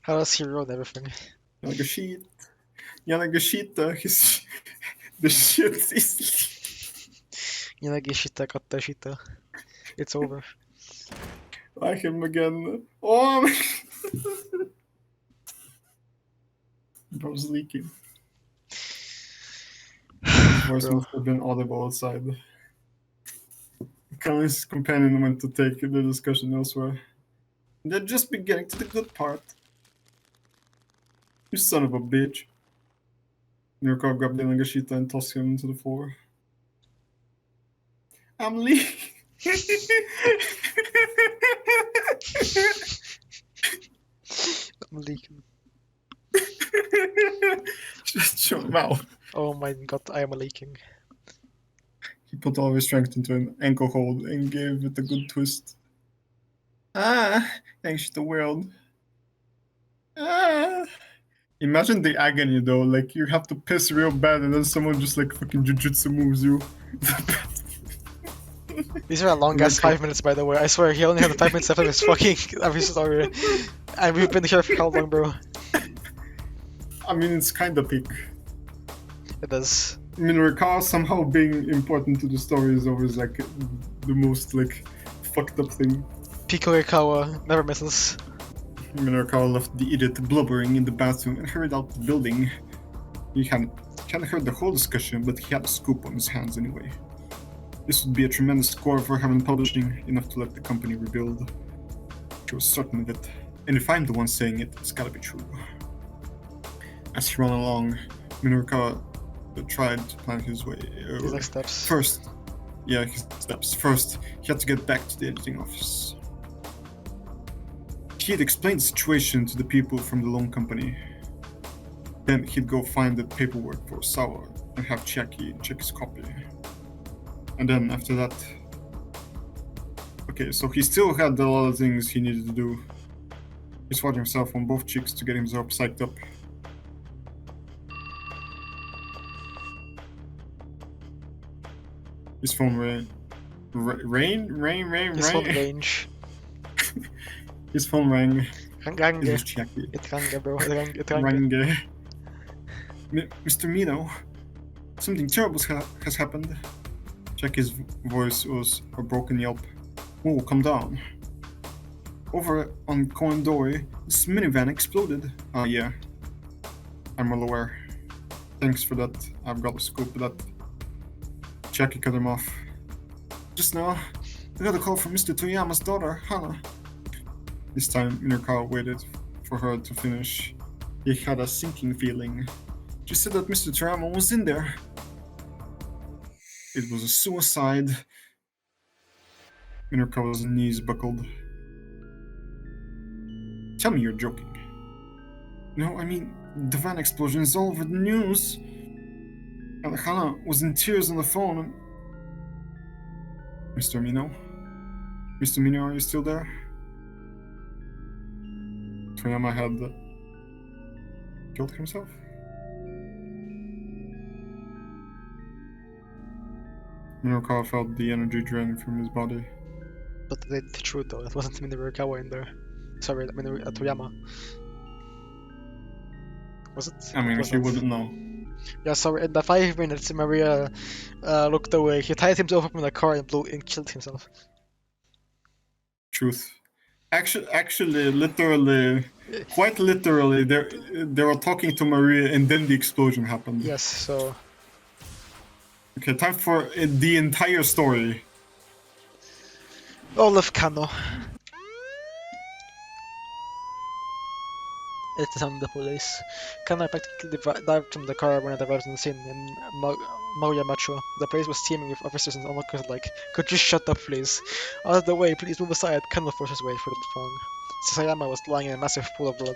How does he ruin everything? Yanagashita. The shit is. Yanagishita Katashita. It's over. I him again. Oh, bro's leaking. His voice must have been audible outside. Kami's companion went to take the discussion elsewhere. They're just beginning to the good part. You son of a bitch. Nurkov grabbed Yanagashita and tossed him to the floor. I'm leaking. I'm leaking. Shut your mouth. Oh my god, I am leaking. He put all his strength into an ankle hold and gave it a good twist. Thanks to the world. Imagine the agony though, like you have to piss real bad and then someone just like fucking jujutsu moves you. These are a long ass 5 minutes, by the way. I swear, he only had 5 minutes left of his fucking story. And we've been here for how long, bro? I mean, it's kind of peak. It does. I mean, Rikawa somehow being important to the story is always like the most like fucked up thing. peakorikawa never misses. Rikawa left the idiot blubbering in the bathroom and hurried out the building. He hadn't heard the whole discussion, but he had a scoop on his hands anyway. This would be a tremendous score for having publishing, enough to let the company rebuild. She was certain of it, and if I'm the one saying it, it's gotta be true. As he ran along, Minorukawa tried to plan his way. His next steps. His steps. First, he had to get back to the editing office. He had explained the situation to the people from the loan company. Then he'd go find the paperwork for Sawa and have Chiaki check his copy. And then after that... Okay, so he still had a lot of things he needed to do. He swatted himself on both cheeks to get himself psyched up. His phone rang. Rain? His phone range. His phone rang. Range. It was Chiaki. It rang, bro. It rang. Rang. Mr. Mino, something terrible has happened. Chiaki's voice was a broken yelp. Oh, come down. Over on Koendori, this minivan exploded. Yeah. I'm well aware. Thanks for that. I've got a scoop of that. Chiaki cut him off. Just now, I got a call from Mr. Toyama's daughter, Hana. This time, Minorukawa waited for her to finish. He had a sinking feeling. She said that Mr. Toyama was in there. It was a suicide. Minorukawa's knees buckled. Tell me you're joking. No, I mean, the van explosion is all over the news. And Hana was in tears on the phone. And... Mr. Mino? Mr. Mino, are you still there? Toyama had killed himself? Minokawa felt the energy draining from his body. But the truth though, it wasn't Minorukawa in there. Sorry, Toyama. Was it? I It mean, was he not. wouldn't know. Yeah, sorry. In the 5 minutes, Maria looked away. He tied himself up in the car and killed himself. Truth. Actually, literally, quite literally, they were talking to Maria, and then the explosion happened. Yes. So. Okay, time for the entire story. Olaf Kano. It's the sound of the police. Kano practically dived from the car when it arrived on the scene in Maria Metro. The place was teeming with officers and onlookers like, could you shut up, please? Out of the way, please move aside. Kano forced his way through the throng. Sasayama was lying in a massive pool of blood.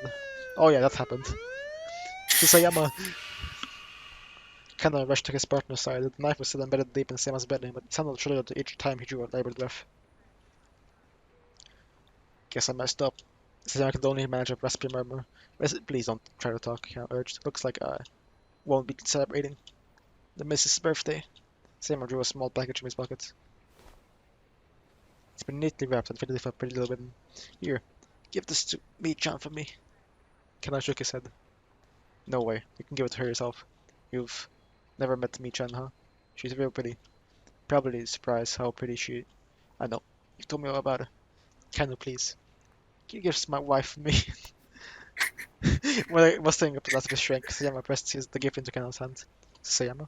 Oh yeah, that happened. Sasayama. Kano rushed to his partner's side. The knife was still embedded deep in Sama's belly, but it sounded shuddered each time he drew a labored breath. Guess I messed up. Sasayama could only manage a raspy murmur. Please don't try to talk, Kano urged. Looks like I won't be celebrating the Mrs. birthday. Seymour drew a small package from his pocket. It's been neatly wrapped and fitted with a pretty little ribbon. Here, give this to me-chan for me. Kano shook his head. No way, you can give it to her yourself. You've never met Mi-chan, huh? She's real pretty. Probably surprised how pretty she... I know. You told me all about her. Kano, please. Can you give my wife for me? When I was saying up the last of his shrink, Sayama pressed the gift into Kano's hand. Sayama?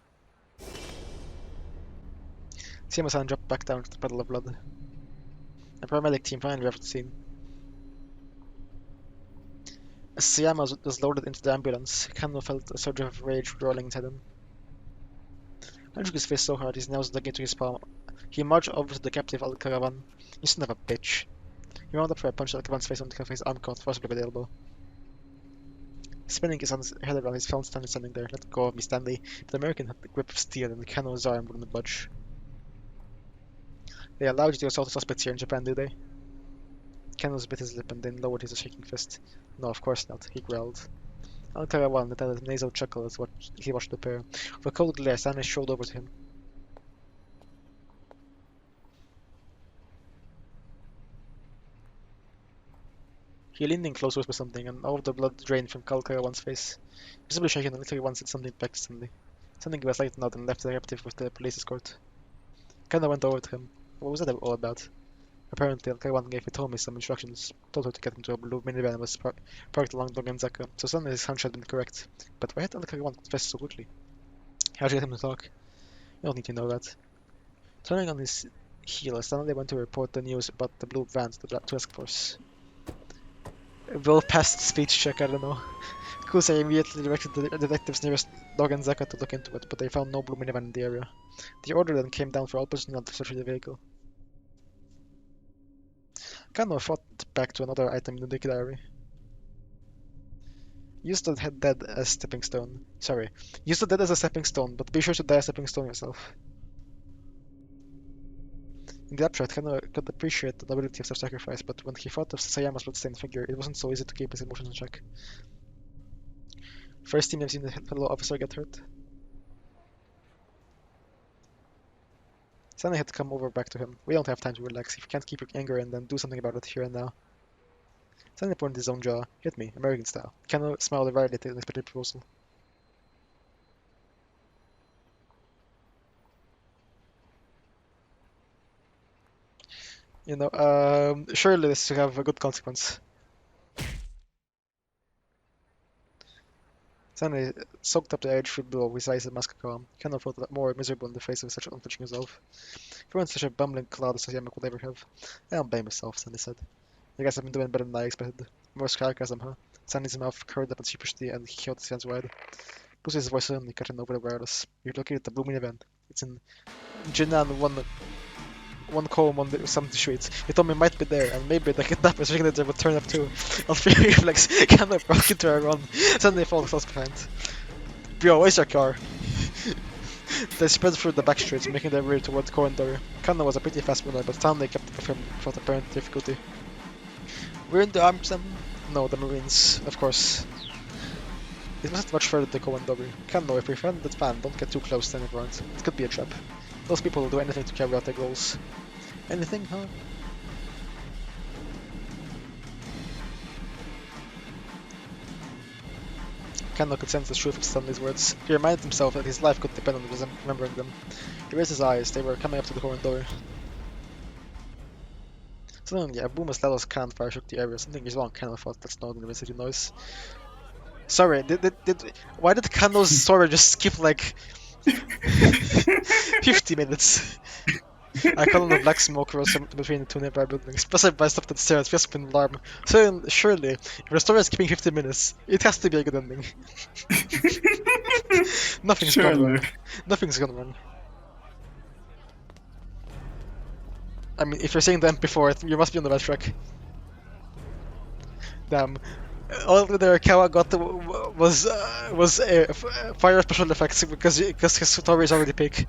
Sayama's hand dropped back down to the puddle of blood. A paramedic team finally arrived at the scene. As Sayama was loaded into the ambulance, Kano felt a surge of rage rolling inside him. He shook his face so hard his nails dug into his palm. He marched over to the captive Al-Caravan. You son of a bitch. He rounded up for a punch Al-Caravan's face until his arm caught forcibly by the elbow. Spinning his head around, he found Stanley standing there. Let go of me, Stanley. But the American had the grip of steel, and Kano's arm wouldn't budge. They allowed you to assault suspects here in Japan, do they? Kano's bit his lip and then lowered his shaking fist. No, of course not, he growled. Al-Caravan let out a nasal chuckle as he watched the pair. With a cold glare, Stanley strolled over to him. He leaned in close to whisper something, and all of the blood drained from Al-Caravan's face. Visibly shaken, Al-Caravan said something back to Stanley. Stanley gave a slight nod and left the captive with the police escort. Kano went over to him. What was that all about? Apparently, Al-Caravan gave Hitomi some instructions, told her to get into a blue minivan that was parked along Dongenzaka, so suddenly his hunch had been correct. But why had Al-Caravan confessed so quickly? How did you get him to talk? You don't need to know that. Turning on his heel, Stanley went to report the news about the blue van to the task force. Will passed speech check, I don't know. Kusei immediately directed the detectives nearest Dogenzaka to look into it, but they found no blue minivan in the area. The order then came down for all personnel to search the vehicle. Kano thought back to another item in the diary. Use the head dead as stepping stone. Sorry. Use the dead as a stepping stone, but be sure to die a stepping stone yourself. In the abstract, Kano could appreciate the nobility of self-sacrifice, but when he thought of Sasayama's bloodstained figure, it wasn't so easy to keep his emotions in check. First time you've seen a fellow officer get hurt? Stanley had to come over back to him. We don't have time to relax. If you can't keep your anger in, then do something about it here and now. Stanley pointed his own jaw. Hit me, American style. Kano smiled wryly at the unexpected proposal. You know, surely this should have a good consequence. Stanley soaked up the edge blow with his eyes and mask calm. Kano felt more miserable in the face of such unflinching resolve. If you weren't such a bumbling cloud as Sayama could ever have. I don't blame myself, Stanley said. I guess I've been doing better than I expected. More sarcasm, huh? Stanley's mouth curled up and sheepishly, and he held his hands wide. Lucy's voice suddenly cut in over the wireless. You're looking at the blue minivan. It's in Jinan one comb on some streets. He told me it might be there, and maybe the kidnappers thinking they would turn up too. On free reflex, Kano broke into a run. Suddenly falls close behind. Bro, where's your car? They spread through the back streets, making their way towards Corridor. Kano was a pretty fast runner, but Stanley kept up with him without apparent difficulty. We're in the arms then? No, the Marines, of course. It wasn't much further to Corridor. Kano, if you're a fan, that's fine, don't get too close to anyone. It could be a trap. Those people will do anything to carry out their goals. Anything, huh? Kano could sense the truth of Stanley's words. He reminded himself that his life could depend on remembering them. He raised his eyes. They were coming up to the corridor. Suddenly, a boom as loud as cannon fire shook the area. Something is wrong, Kano thought. That's not an electricity noise. Sorry, why did Kano's story just skip like 50 minutes? A column of black smoke rose from between the two nearby buildings. Passerby stopped at the stairs, fierce with an alarm. Surely, if the story is skipping 50 minutes, it has to be a good ending. Nothing's gone wrong. Nothing's gone wrong. I mean, if you're saying the MP4, you must be on the right track. Damn. All the Kawa got was fire special effects because his story is already peak.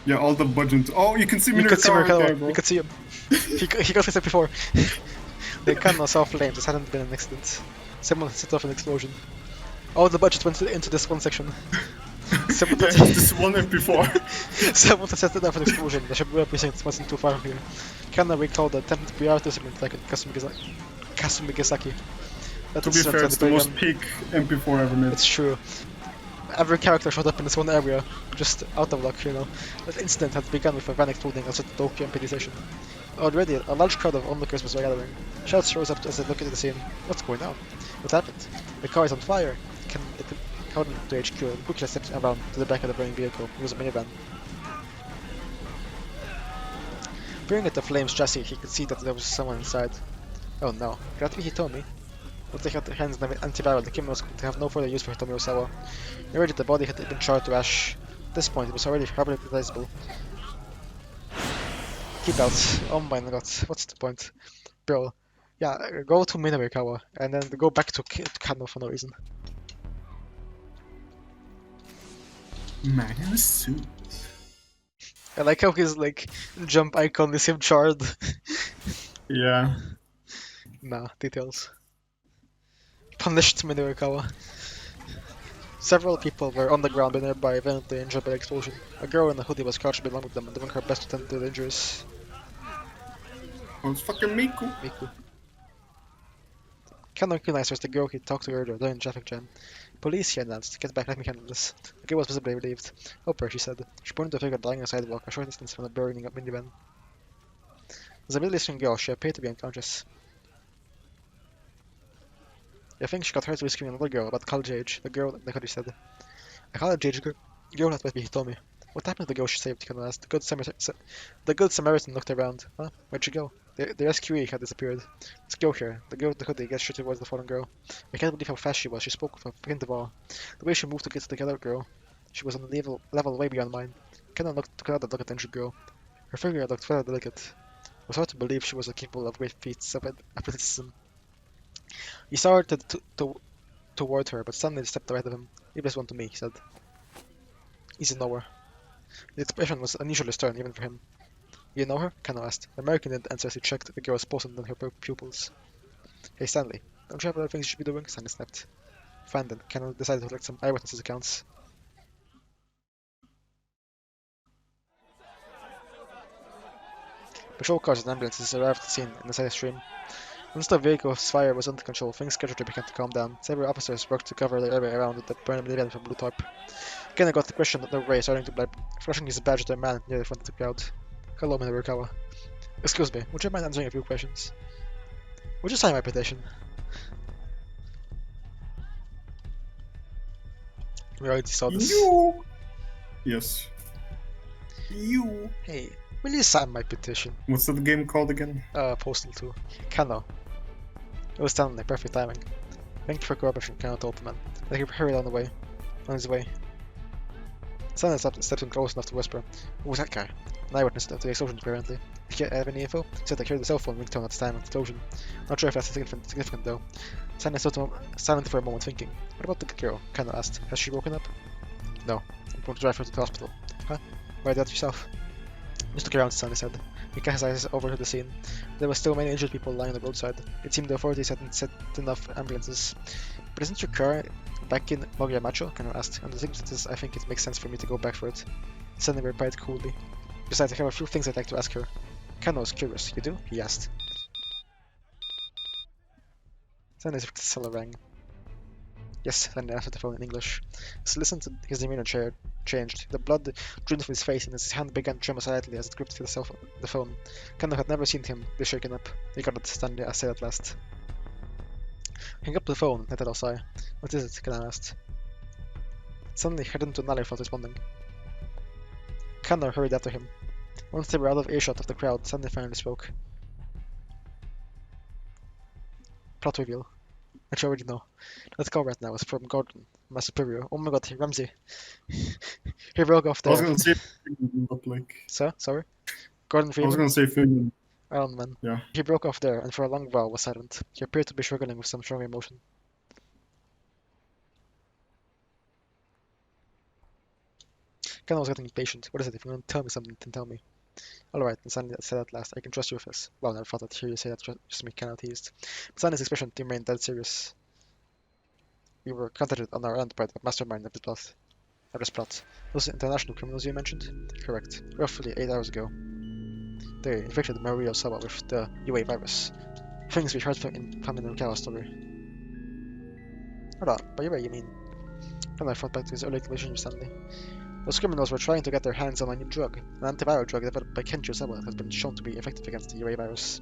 Yeah, all the budget. Oh, you can see me. You could see Murakawa. You could see him. he got his before. The cannon saw flames. This hadn't been an accident. Someone set off an explosion. All the budget went into this one section. Someone this one before. Someone set it off an explosion. The Shibuya precinct wasn't too far from here. Kanna recalled the attempted PR segment like Kasumigasaki. To be fair, it's the most peak MP4 ever made. It's true. Every character showed up in this one area, just out of luck, you know. That incident had begun with a van exploding outside the Tokyo MPD station. Already, a large crowd of onlookers was gathering. Shouts rose up as they looked at the scene. What's going on? What happened? The car is on fire. According to HQ, and quickly stepped around to the back of the burning vehicle. It was a minivan. Peering at the flames chassis, he could see that there was someone inside. Oh no, could that be Hitomi? Once they had their hands in the antiviral, the criminals could have no further use for Hitomi Osawa. Already the body had been charred to ash. At this point, it was already hardly recognizable. Keep out. Oh my god, what's the point? Bro, yeah, go to Minamikawa, and then go back to Kano for no reason. Man in a suit. I like how his, like, jump icon is him charred. Yeah. Nah, details. Punished Minamikawa. Several people were on the ground and nearby, violently injured by the explosion. A girl in a hoodie was crouched along with them, doing her best to tend to the injuries. Oh, it's fucking Miku. Kano recognized her as the girl he talked to earlier during the traffic jam. Police, he announced. Get back, let me handle this. The girl was visibly relieved. Help her, she said. She pointed to a figure lying on the sidewalk, a short distance from the burning up minivan. As a middle-eastern girl, she appeared to be unconscious. I think she got hurt rescuing another girl about college age. The girl, like what you said. A college age girl that might be Hitomi. What happened to the girl she saved? Kano asked. The good Samaritan looked around. Huh? Where'd she go? The rescuee had disappeared. Let's go here. The girl with the hoodie gestures towards the fallen girl. I can't believe how fast she was. She spoke with a hint of awe. The way she moved to get to the other girl. She was on a level way beyond mine. Kano took another look at the injured girl. Her figure looked very delicate. It was hard to believe she was capable of great feats of athleticism. He saw her toward her, but suddenly stepped ahead of him. Leave this one to me, he said. Easy knower. The expression was unusually stern, even for him. You know her? Kano asked. The American didn't answer as he checked the girl's pulse and then her pupils. Hey Stanley, don't you have other things you should be doing? Stanley snapped. Fine then, Kano decided to collect some eyewitnesses' accounts. Patrol cars and ambulances arrived at the scene in the side stream. Once the vehicle's fire was under control, things gradually began to calm down. Several officers worked to cover the area around the burning minivan from blue tarp. Kano got the question at no way, starting to blab, flashing his badge to a man near the front of the crowd. Hello, Minamikawa. Excuse me, would you mind answering a few questions? Would you sign my petition? We already saw this. You. Yes. You. Hey, will you sign my petition? What's that game called again? Postal 2. Kano. It was Stanley, perfect timing. Thank you for cooperation, Kano told the man. Then he hurried on his way. Stanley steps in close enough to whisper, "Who was that guy?" An eyewitness to the explosion, apparently. Did you have any info? He said they heard the cell phone ringtone at the time of the explosion. Not sure if that's significant though. Stanley stood silent for a moment, thinking. What about the girl? Kendall asked. Has she woken up? No. I'm going to drive her to the hospital. Huh? Why that yourself? Just look around, Stanley said. He cast his eyes over the scene. There were still many injured people lying on the roadside. It seemed the authorities hadn't sent enough ambulances. But isn't your car back in Moria Macho? Kendall asked. Under the circumstances, I think it makes sense for me to go back for it. Stanley replied coolly. Besides, I have a few things I'd like to ask her. Kendall was curious. You do? He asked. Stanley's cellar rang. Yes, Stanley answered the phone in English. As he listened, his demeanor changed. The blood drained from his face, and his hand began to tremor slightly as it gripped the phone. Kendall had never seen him this shaken up. "You got it," Stanley said at last. Hang up the phone, let out a sigh. "What is it?" Kendall asked. Suddenly, headed into an alley without responding. Kendall hurried after him. Once they were out of earshot of the crowd, Stanley finally spoke. Plot reveal. I already know. Let's go right now. It's from Gordon, my superior. Oh my god, Ramsey. He broke off I was there. gonna say Finland, but like So, sorry? Gordon I was Freeman? gonna say Finland. Iron Man. Yeah. He broke off there, and for a long while was silent. He appeared to be struggling with some strong emotion. Ken was getting impatient. What is it? If you want to tell me something, then tell me. Alright, and Stanley said at last, I can trust you with this. Well, I never thought I'd hear you say that just to make Ken teased. But Stanley's expression remained dead serious. We were contacted on our end by the mastermind of this plot. Those international criminals you mentioned? Correct. Roughly 8 hours ago. They infected Maria Osawa with the UA virus. Things we heard from in Kawa's story. Hold on, by UA you mean? And I thought back to his early conversation with Stanley. Those criminals were trying to get their hands on a new drug. An antiviral drug developed by Kenji Osawa that has been shown to be effective against the UA virus.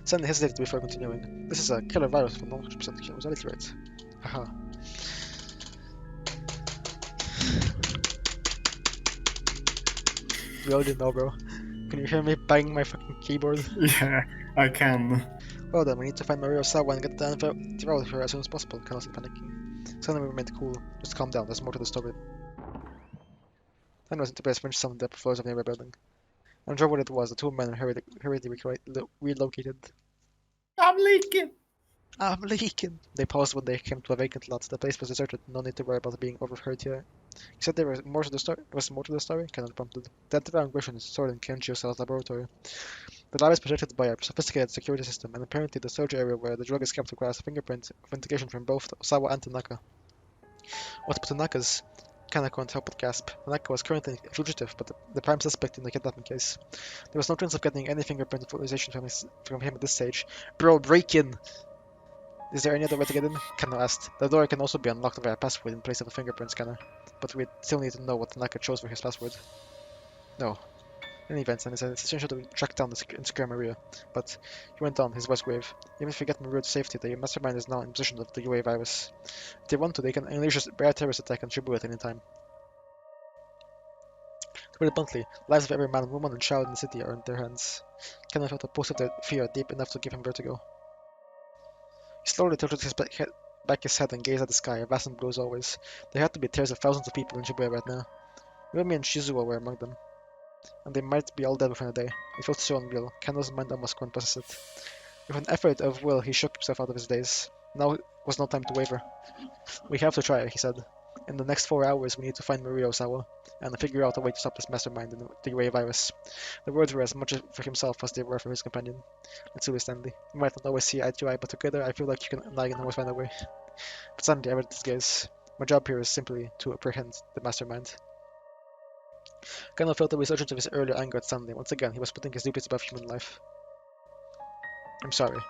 Stanley hesitated before continuing. This is a killer virus with a 100% causality rate. Haha. We all didn't know, bro. Can you hear me banging my fucking keyboard? Yeah, I can. Well then, we need to find Maria Osawa and get the antiviral to her as soon as possible. Ken wasn't panicking. Stanley remained cool. Just calm down, there's more to the story. Stanley was into base finished some of the upper floors of the nearby building. Unsure what it was, the two men hurriedly relocated. I'm leaking. I'm leaking! They paused when they came to a vacant lot. The place was deserted, no need to worry about being overheard here. You said there was more to the story? Kenneth prompted. The antiviral version is stored in Kenji Osawa's laboratory. The lab is protected by a sophisticated security system, and apparently the storage area where the drug is kept requires fingerprint authentication from both Osawa and Tanaka. What about Tanaka's? Kana couldn't help but gasp. Tanaka was currently a fugitive, but the prime suspect in the kidnapping case. There was no chance of getting any fingerprint authorization from him at this stage. Bro, break in! Is there any other way to get in? Kana asked. The door can also be unlocked via a password in place of a fingerprint scanner, but we still need to know what Tanaka chose for his password. No. In any event, it's essential to track down and secure Maria. But, he went on, his voice grave, even if we get Maria to safety, the mastermind is now in possession of the UA virus. If they want to, they can unleash a rare terrorist attack on Shibuya at any time. To put it bluntly, the lives of every man, woman, and child in the city are in their hands. Ken felt a pulse of their fear deep enough to give him vertigo. He slowly tilted back his head and gazed at the sky, vast and blue as always. There had to be tears of thousands of people in Shibuya right now. Ryomi and Shizuo were among them, and they might be all dead within a day. It felt so unreal. Ken's mind almost couldn't process it. With an effort of will, he shook himself out of his daze. Now was no time to waver. We have to try, he said. In the next 4 hours, we need to find Maria Osawa, and figure out a way to stop this mastermind and the UA virus. The words were as much for himself as they were for his companion. Let's do this, Stanley. We might not always see eye to eye, but together I feel like you and I can always find a way. But Stanley averted his gaze. My job here is simply to apprehend the mastermind. Gunnar felt the resurgence of his earlier anger at Stanley. Once again, he was putting his duties above human life. I'm sorry.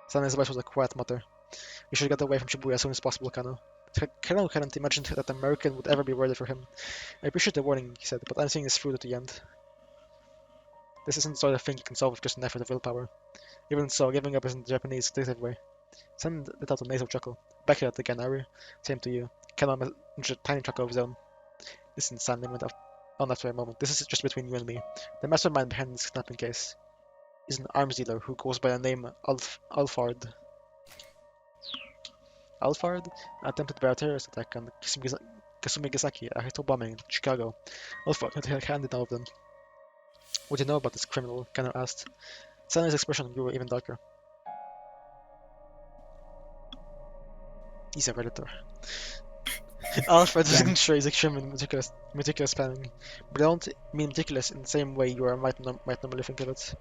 Stanley's voice was a quiet mutter. We should get away from Shibuya as soon as possible, Kano. Kano hadn't imagined that an American would ever be worthy for him. I appreciate the warning, he said, but I'm seeing this through to the end. This isn't the sort of thing you can solve with just an effort of willpower. Even so, giving up isn't the Japanese detective way. Stanley let out a nasal chuckle. Back at it again, Ari. Same to you. Kano managed a tiny chuckle of his own. Listen, Stanley went on after a moment. This is just between you and me. The mastermind behind this kidnapping case is an arms dealer who goes by the name Alfard. Attempted by a terrorist attack on Kasumi Gasaki, a hotel bombing in Chicago. Alpha had handed all of them. What do you know about this criminal? Kanno asked. Suddenly his expression grew even darker. He's a redditor. Alfred Damn. isn't sure he's extremely meticulous planning, but I don't mean meticulous in the same way might normally think of it.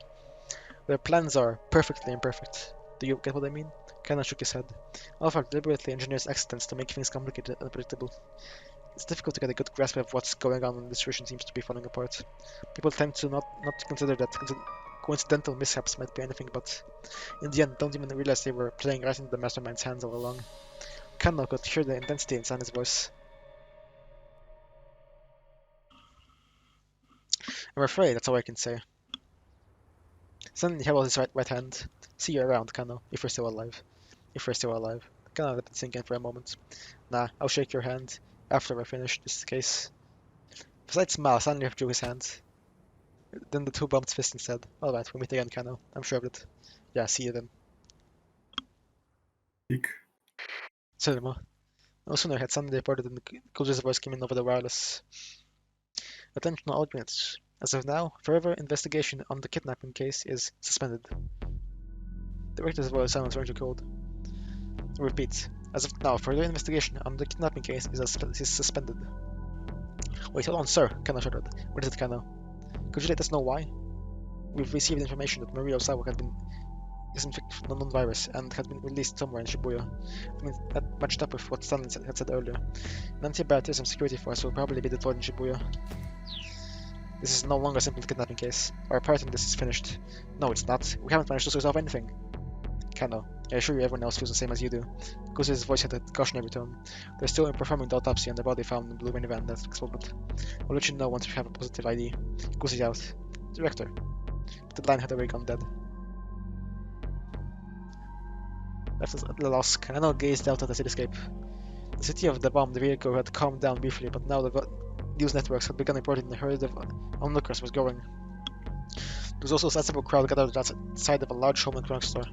Their plans are perfectly imperfect. Do you get what I mean? Kanno shook his head. Alfred deliberately engineers accidents to make things complicated and unpredictable. It's difficult to get a good grasp of what's going on when the situation seems to be falling apart. People tend to not consider that coincidental mishaps might be anything but. In the end, don't even realize they were playing right into the mastermind's hands all along. Kanno could hear the intensity in San's voice. I'm afraid that's all I can say. Suddenly he held out his right hand. See you around, Kanno, if you're still alive. If you're still alive. Kanno let it sink in for a moment. Nah, I'll shake your hand after we're finished this case. With a slight smile, Stanley withdrew his hand. Then the two bumped fists and said, Alright, we'll meet again, Kanno. I'm sure of it. Yeah, see you then. Peak. Cinema. No sooner had Stanley departed than the Coulter's voice came in over the wireless. Attention all units. As of now, further investigation on the kidnapping case is suspended. The director's voice sounds very cold. Repeat. As of now, further investigation on the kidnapping case is suspended. Wait, hold on, sir, Kanno shuddered. What is it, Kanno? Could you let us know why? We've received information that Maria Osawa had been disinfected from the non-virus and had been released somewhere in Shibuya. I mean, that matched up with what Stanley had said earlier. An anti-bioterrorism security force will probably be deployed in Shibuya. This is no longer simply a kidnapping case. Our part in this is finished. No, it's not. We haven't managed to resolve anything. Kanno, I assure you everyone else feels the same as you do. Kuzu's voice had a cautionary tone. They're still performing the autopsy on the body found in the blue minivan that exploded. I'll let you know once we have a positive ID. Kuzu's out. Director. But the line had already gone dead. Left at a loss, Kanno gazed out at the cityscape. The city of the bombed vehicle had calmed down briefly, but now the news networks had begun reporting the herd of onlookers was growing. There was also a sizable crowd gathered outside of a large home electronics store.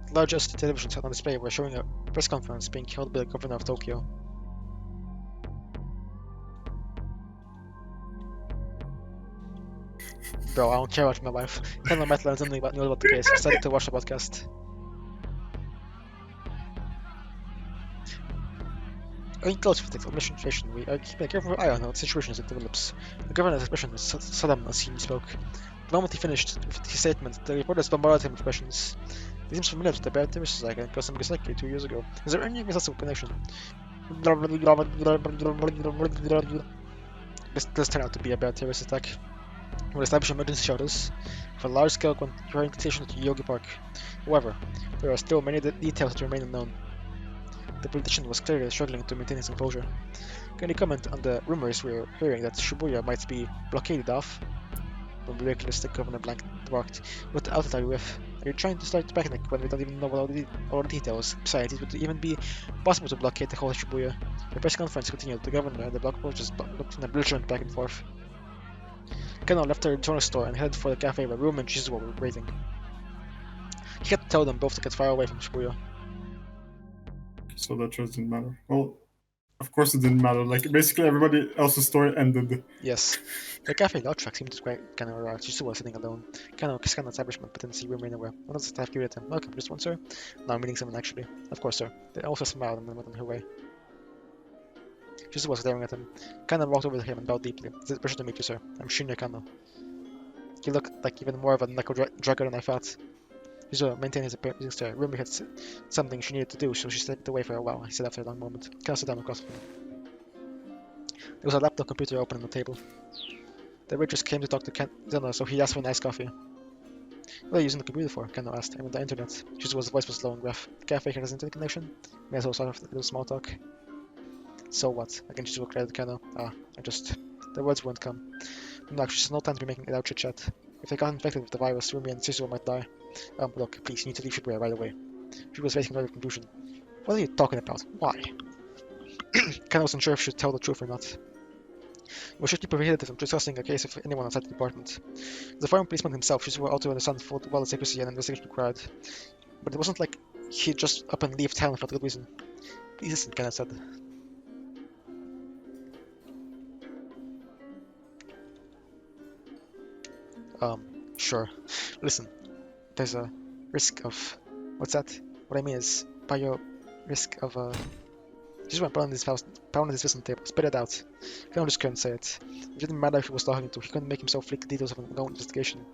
The large LCD televisions on display were showing a press conference being held by the governor of Tokyo. Bro, I don't care about my wife. Kanno might learn something new about the case. Decided to watch the podcast. In close with the administration, we are keeping a careful eye on how the situation as it develops. The governor's expression was solemn as he spoke. The moment he finished with his statement, the reporters bombarded him with questions. He seems familiar with the bad terrorist attack in Kasumi 2 years ago. Is there any such connection? This does turn out to be a bad terrorist attack. We'll establish emergency shelters for large-scale orientation to Yogi Park. However, there are still many details that remain unknown. The politician was clearly struggling to maintain his composure. Can you comment on the rumors we're hearing that Shibuya might be blockaded off? The ridiculous governor barked. What outlet are you with? Are you trying to start the picnic when we don't even know all the details? Besides, it would even be possible to blockade the whole of Shibuya. The press conference continued. The governor and the block just looked in a belligerent back and forth. Kanno left the electronics store and headed for the cafe where Rumi and Shizuo were waiting. He had to tell them both to get far away from Shibuya. So that just didn't matter. Well, of course it didn't matter. Like, basically everybody else's story ended. Yes. The cafe law truck seemed to kind of arrive. Shizuo was sitting alone. Kanno scanned the establishment, but didn't see Rumi anywhere. One of the staff greeted him. Welcome, just one, sir? No, I'm meeting someone, actually. Of course, sir. They also smiled and then went on her way. Shizuo was staring at him. Kanno walked over to him and bowed deeply. It's a pleasure to meet you, sir. I'm Shinya Kanno. He looked like even more of a knuckle-dragger than I thought. Shizuo maintained his appearance stare. Rumi had something she needed to do, so she stepped away for a while, he said after a long moment. Kanno sat down across from him. There was a laptop computer open on the table. The waitress came to talk to Kanno, so he asked for an iced coffee. What are you using the computer for? Kanno asked. I'm on the internet. Shizuo's voice was low and gruff. The cafe here has internet connection? May as well start off a little small talk. So what? Again, Shizuo credited Kanno. The words wouldn't come. No, actually, there's no time to be making it out chit-chat. If they got infected with the virus, Rumi and Shizuo might die. Look, please, you need to leave Shibuya right away. She was facing another conclusion. What are you talking about? Why? Kanno wasn't sure if she should tell the truth or not. It was strictly prohibited from discussing a case of anyone outside the department. As a former policeman himself, Shizuo ought to understand full well the secrecy and investigation required. But it wasn't like he'd just up and leave town without a good reason. Please listen, Kanno said. Sure. Listen, there's a risk of... What's that? What I mean is, by your risk of, Just went pound on his fist on the table, spit it out. Connor just couldn't say it. It didn't matter if he was talking to, he couldn't make himself leak the details of an ongoing investigation.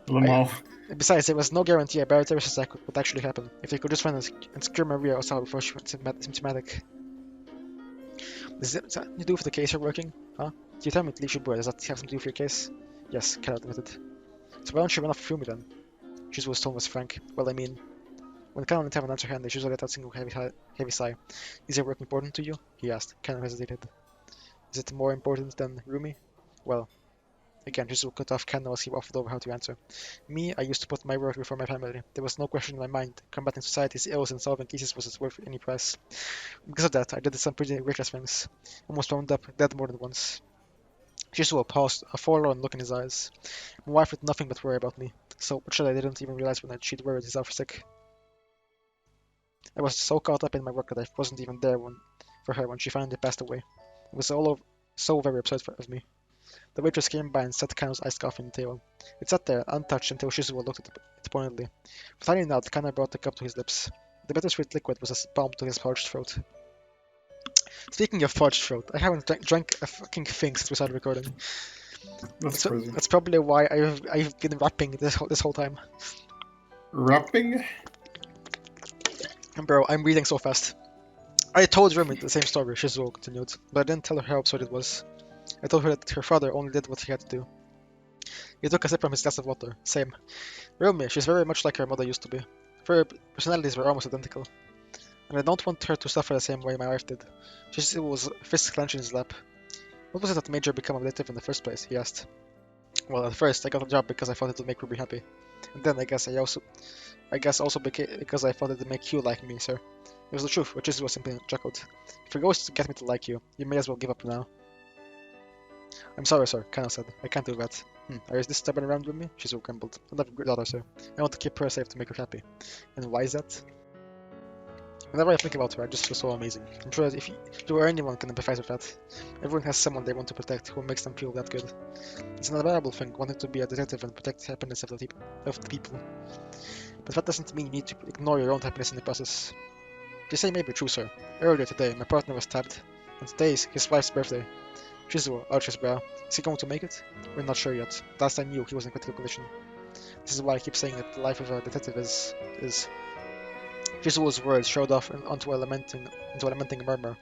Lamau. Besides, there was no guarantee a bioterrorist attack would actually happen. If they could just find and secure Maria Osama before she went symptomatic. Does that have something to do with the case you're working? Huh? You tell me to leave Shibuya, does that have something to do with your case? Yes, Carol admitted. So why don't you run off through me then? Shizuo's tone was frank. Well, I mean, when Canon didn't have an answer handy, Shizuo let out a single heavy sigh. Is your work important to you? He asked. Canon hesitated. Is it more important than Rumi? Well, again, Shizuo cut off Canon as he waffled over how to answer. Me, I used to put my work before my family. There was no question in my mind. Combating society's ills and solving cases was worth any price. Because of that, I did some pretty reckless things. Almost wound up dead more than once. Shizuo paused, a forlorn look in his eyes. My wife did nothing but worry about me. So much that I didn't even realize when she'd worried herself sick. I was so caught up in my work that I wasn't even there for her when she finally passed away. It was all over, so very absurd of me. The waitress came by and set Kano's iced coffee on the table. It sat there, untouched, until Shizuo looked at it pointedly. With a tiny nod, Kano brought the cup to his lips. The bittersweet liquid was a balm to his parched throat. Speaking of parched throat, I haven't drank a fucking thing since we started recording. That's crazy. That's probably why I've been rapping this whole time. Rapping? And bro, I'm reading so fast. I told Rumi the same story, Shizuo continued, but I didn't tell her how absurd it was. I told her that her father only did what he had to do. He took a sip from his glass of water. Same. Rumi, she's very much like her mother used to be. Their personalities were almost identical. And I don't want her to suffer the same way my wife did. Shizuo was fist clenched in his lap. What was it that made you become a detective in the first place? He asked. Well, at first, I got the job because I thought it would make Ruby happy. And then I guess also because I thought it would make you like me, sir. It was the truth, which is what simply chuckled. If your goal is to get me to like you, you may as well give up now. I'm sorry, sir, Kano said. I can't do that. Are you this stubborn around with me? Shizuo grumbled. I love your daughter, sir. I want to keep her safe to make her happy. And why is that? Whenever I think about her, I just feel so amazing. I'm sure that if you or anyone can empathize with that. Everyone has someone they want to protect who makes them feel that good. It's an admirable thing, wanting to be a detective and protect the happiness of the people. But that doesn't mean you need to ignore your own happiness in the process. You say may be true, sir. Earlier today, my partner was stabbed, and today is his wife's birthday. Shizuo arched his brow. Is he going to make it? We're not sure yet. Last I knew, he was in critical condition. This is why I keep saying that the life of a detective is... Shizuo's words showed off into a lamenting murmur.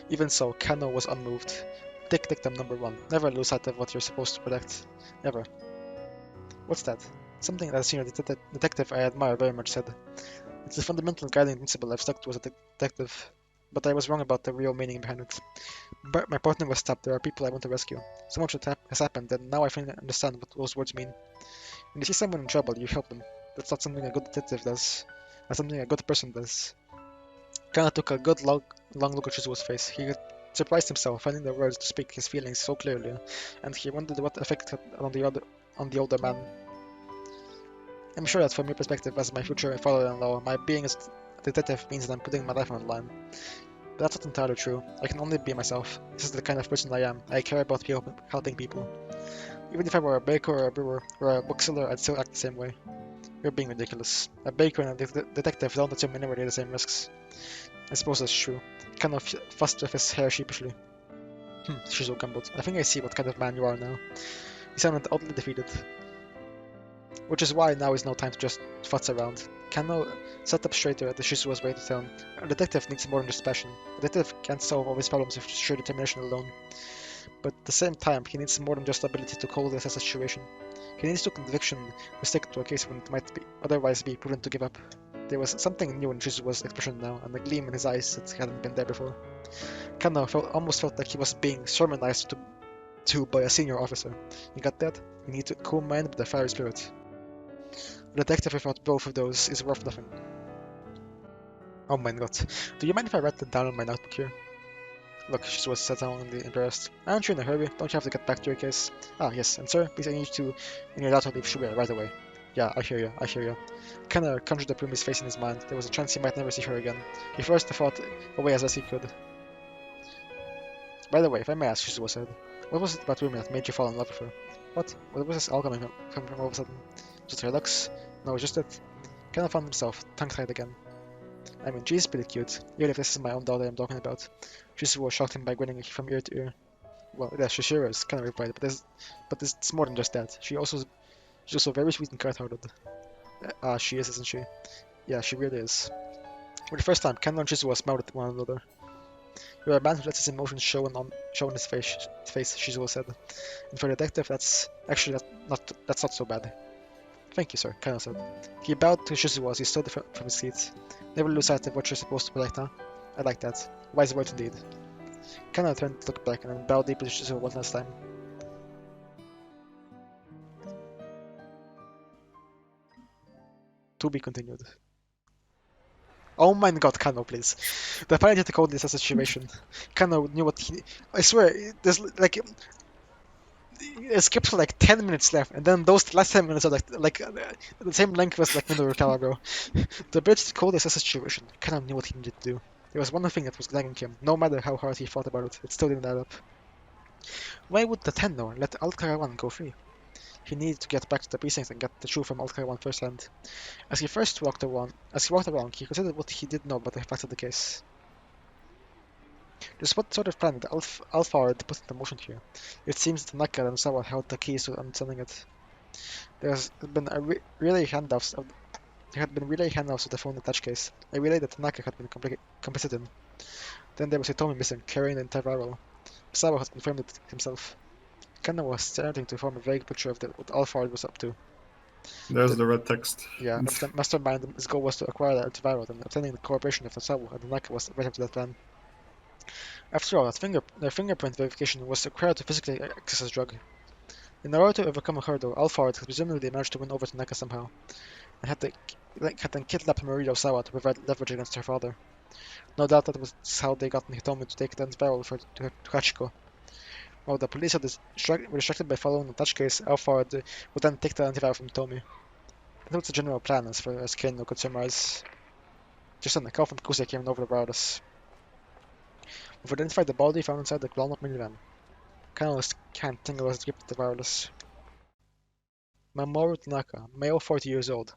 Even so, Kano was unmoved. Take dictum number 1. Never lose sight of what you're supposed to protect. Never. What's that? Something that a senior detective I admire very much said. It's a fundamental guiding principle I've stuck to as a detective. But I was wrong about the real meaning behind it. But my partner was stabbed. There are people I want to rescue. So much has happened, and now I finally understand what those words mean. When you see someone in trouble, you help them. That's not something a good detective does. That's something a good person does. Kana took a good long look at Shizuo's face. He surprised himself, finding the words to speak his feelings so clearly, and he wondered what effect it had on the older man. I'm sure that from your perspective as my future father-in-law, my being as a detective means that I'm putting my life on the line. But that's not entirely true. I can only be myself. This is the kind of person I am. I care about helping people. Even if I were a baker or a brewer or a bookseller, I'd still act the same way. You're being ridiculous. A baker and a detective don't assume anywhere near the same risks. I suppose that's true. Kind of fussed with his hair sheepishly. Shizuo grumbled. I think I see what kind of man you are now. He sounded oddly defeated. Which is why now is no time to just futz around. Kano sat up straighter as Shizuo was ready to tell him. A detective needs more than just passion. A detective can't solve all his problems with sheer determination alone. But at the same time, he needs more than just the ability to coldly assess a situation. He needs to conviction to stick to a case when it might otherwise be prudent to give up. There was something new in Shizuo's expression now, and a gleam in his eyes that hadn't been there before. Kano almost felt like he was being sermonized to by a senior officer. You got that? You need to cool mind with a fiery spirit. A detective without both of those is worth nothing. Oh my god. Do you mind if I write that down in my notebook here? Look, Shizuo said soundingly embarrassed. Aren't you in a hurry? Don't you have to get back to your case? Ah, yes, and sir, please I need you and your daughter leave Shibuya right away. Yeah, I hear you. Kana conjured up Rumi's face in his mind. There was a chance he might never see her again. He forced the thought away as best he could. By the way, if I may ask, Shizuo said, what was it about Rumi that made you fall in love with her? What? What was this all coming from all of a sudden? Just her looks? No, just that. Kind of found himself, tongue-tied again. I mean, she's pretty cute, even if this is my own daughter I'm talking about. Shizuo shocked him by grinning from ear to ear. Well, yeah, she sure is, kind of replied, but it's more than just that. She's also very sweet and kind-hearted. She is, isn't she? Yeah, she really is. For the first time, Kendo and Shizuo smiled at one another. You're a man who lets his emotions show in his face, Shizuo said. And for a detective, that's not so bad. Thank you, sir, Kano said. He bowed to Shizuo as he stood from his seat. Never lose sight of what you're supposed to protect, huh? I like that. Wise words indeed. Kano turned to look back and then bowed deeply to Shizuo one last time. To be continued. Oh my god, Kano, please. The pilot had to code this situation. Kano knew what he... I swear, there's like... It skips for like 10 minutes left, and then those last 10 minutes are like the same length as like Kawa, bro. The bridge to code this situation. Kano knew what he needed to do. There was one thing that was nagging him, no matter how hard he thought about it, it still didn't add up. Why would the Tenno let Alcarawan go free? He needed to get back to the precinct and get the truth from Alcarawan firsthand. As he walked around, he considered what he did know about the facts of the case. Just what sort of plan did Alpha had put into motion here? It seems that Naka and Sawa held the keys to understanding it. There had been relay handouts of the phone attached case, a relay that Tanaka had been complicit in. Then there was Hitomi missing, carrying the entire barrel. Sawa had confirmed it himself. Kanna was starting to form a vague picture of what Alpha was up to. There's the red text. Yeah, the mastermind, his goal was to acquire the antiviral, and obtaining the cooperation of Sawa and Naka was right up to that plan. After all, their fingerprint verification was required to physically access his drug. In order to overcome a hurdle, Alpha had presumably managed to win over Tanaka somehow, and had then kidnapped Marita Osawa to provide leverage against her father. No doubt that was how they got Hitomi to take the antiviral to Hachiko. While the police were distracted by following the touch case, Alpha would then take the antiviral from Hitomi. That was the general plan as far as Kano could summarize. Just then, a call from Kusei came over the wireless. We've identified the body found inside the blown-up minivan. Kano's hand tingled as he gripped the wireless. Mamoru Tanaka, male 40 years old,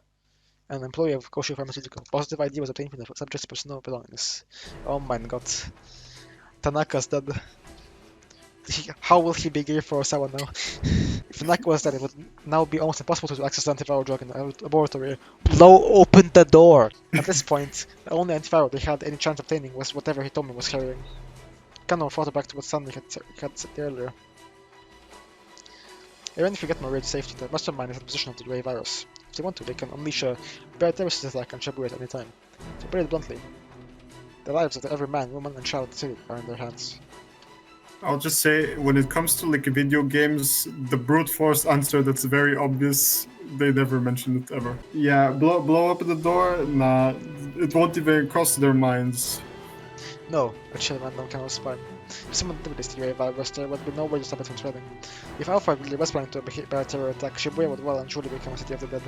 an employee of Kosho Pharmaceutical. Positive ID was obtained from the subject's personal belongings. Oh my god. Tanaka's dead. How will he be geared for Osawa now? If Tanaka was dead, it would now be almost impossible to access the antiviral drug in the laboratory. Blow open the door! At this point, the only antiviral they had any chance of obtaining was whatever Hitomi was carrying. Kano thought back to what Stanley had said earlier. Even if you get Maria to safety, the mastermind is in possession of the Grey Virus. If they want to, they can unleash a terrorist attack on Shibuya at any time. To put it bluntly, the lives of every man, woman, and child in the city are in their hands. I'll just say, when it comes to like video games, the brute force answer that's very obvious, they never mention it ever. Yeah, blow up the door? Nah, it won't even cross their minds. No, a chill man no Kano's spine. If someone did this to Grey Virus, there would be no way to stop it from spreading. If Alpha really was planning to a terror attack, Shibuya would well and truly become a city of the dead.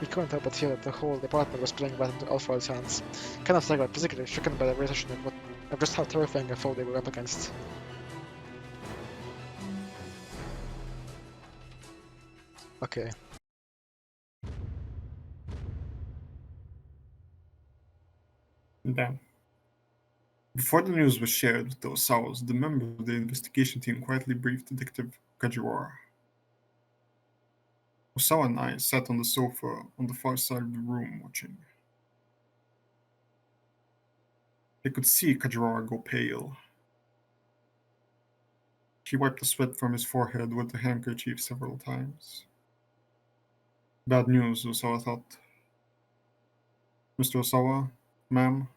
He couldn't help but feel that the whole department was playing right into Alpha's hands. Kind of like physically stricken by the realization of just how terrifying a foe they were up against. Okay. Damn. Before the news was shared with the Osawas, the member of the investigation team quietly briefed Detective Kajiwara. Osawa and I sat on the sofa on the far side of the room watching. I could see Kajiwara go pale. He wiped the sweat from his forehead with a handkerchief several times. Bad news, Osawa thought. Mr. Osawa, ma'am.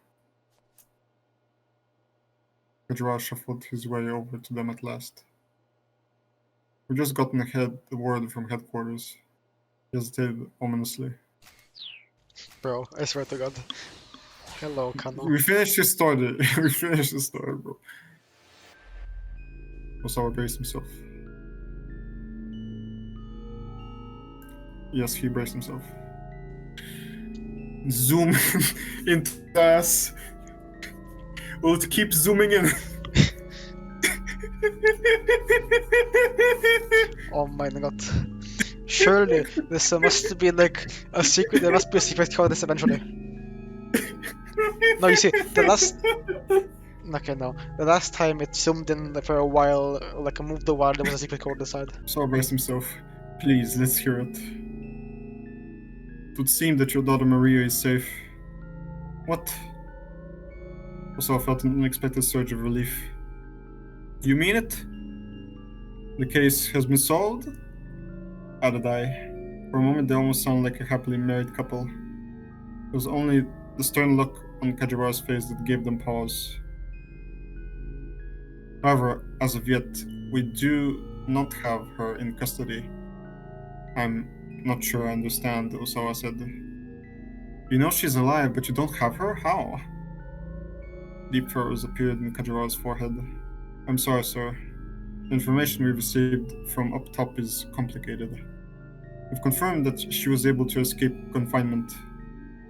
Kajiwara shuffled his way over to them at last. We've just gotten a word from headquarters. He hesitated ominously. Bro, I swear to god. Hello, Kano. We finished his story. Bro. Osawa braced himself. Yes, he braced himself. Zoom into the ass. Will it keep zooming in? Oh my god. Surely this must be like a secret. There must be a secret code this eventually. No, you see, the last. Okay, no. The last time it zoomed in for a while, like moved a while, there was a secret code inside. Saw braced himself. Please, let's hear it. It would seem that your daughter Maria is safe. What? Also, I felt an unexpected surge of relief. Do you mean it? The case has been solved? Added I. For a moment, they almost sounded like a happily married couple. It was only the stern look on Kajiwara's face that gave them pause. However, as of yet, we do not have her in custody. I'm not sure I understand, Osawa said. You know she's alive, but you don't have her? How? Deep furrows appeared in Kajiwara's forehead. I'm sorry, sir. The information we received from up top is complicated. We've confirmed that she was able to escape confinement.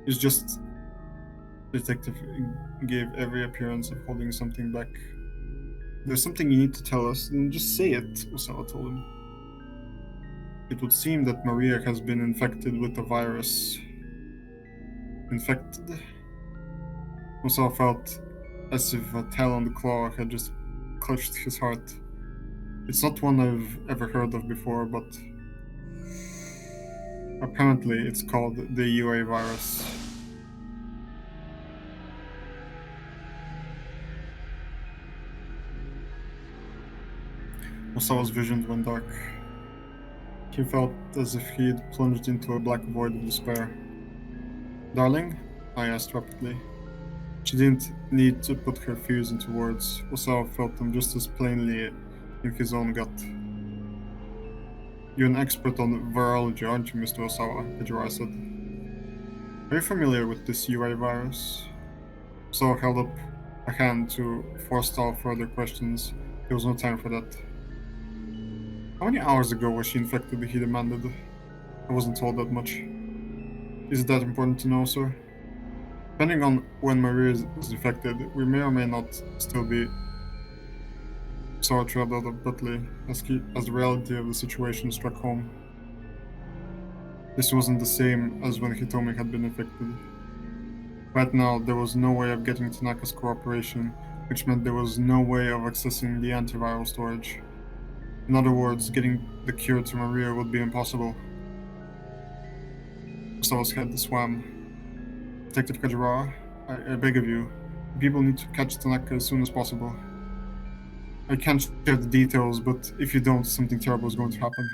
It's just... The detective gave every appearance of holding something back. There's something you need to tell us, then just say it, Osawa told him. It would seem that Maria has been infected with a virus. Infected? Osawa felt as if a taloned claw had just clutched his heart. It's not one I've ever heard of before, but apparently it's called the UA virus. Osawa's visions went dark. He felt as if he had plunged into a black void of despair. Darling? I asked rapidly. She didn't need to put her fears into words. Osawa felt them just as plainly in his own gut. You're an expert on virology, aren't you, Mr. Osawa? Kajiwara said. Are you familiar with this UA virus? Osawa held up a hand to forestall further questions. There was no time for that. How many hours ago was she infected? He demanded. I wasn't told that much. Is it that important to know, sir? Depending on when Maria is infected, we may or may not still be... Saw trailed out abruptly as the reality of the situation struck home. This wasn't the same as when Hitomi had been infected. Right now, there was no way of getting Tanaka's cooperation, which meant there was no way of accessing the antiviral storage. In other words, getting the cure to Maria would be impossible. Osawa's head swam. Detective Kajiwara, I beg of you, people need to catch Tanaka as soon as possible. I can't share the details, but if you don't, something terrible is going to happen.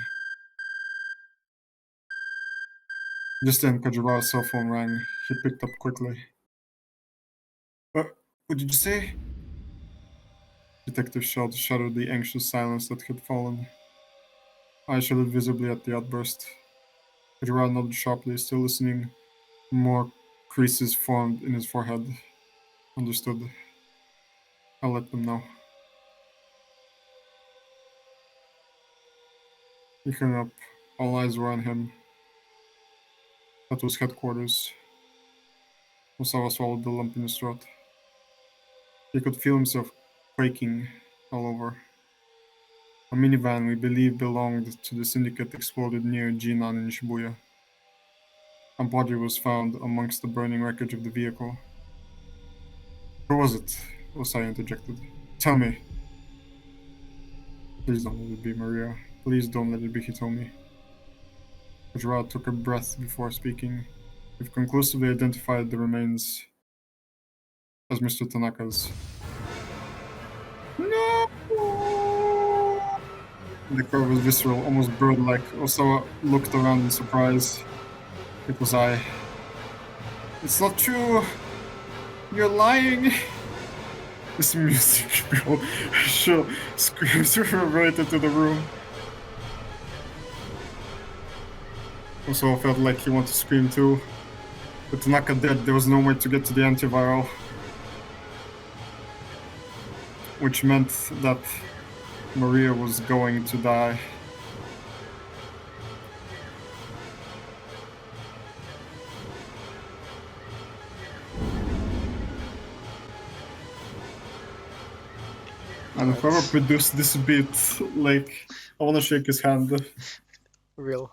Just then, Kajiwara's cell phone rang. He picked up quickly. What did you say? Detective shuddered the anxious silence that had fallen. I shuddered visibly at the outburst. Kajiwara nodded sharply, still listening. More creases formed in his forehead. Understood. I'll let them know. He hung up. All eyes were on him. That was headquarters. Osawa swallowed the lump in his throat. He could feel himself quaking all over. A minivan we believe belonged to the syndicate exploded near Jinan in Shibuya. A body was found amongst the burning wreckage of the vehicle. Who was it? Osai interjected. Tell me. Please don't let it be Maria. Please don't let it be Hitomi. Kajiwara took a breath before speaking. We've conclusively identified the remains as Mr. Tanaka's. No! The cry was visceral, almost bird-like. Osawa looked around in surprise. It was I. It's not true! You're lying! This musical show screams reverberated to the room. Osawa felt like he wanted to scream too. With Tanaka dead, there was no way to get to the antiviral. Which meant that Maria was going to die. And whoever Alright. produced this beat, like, I wanna shake his hand. Real.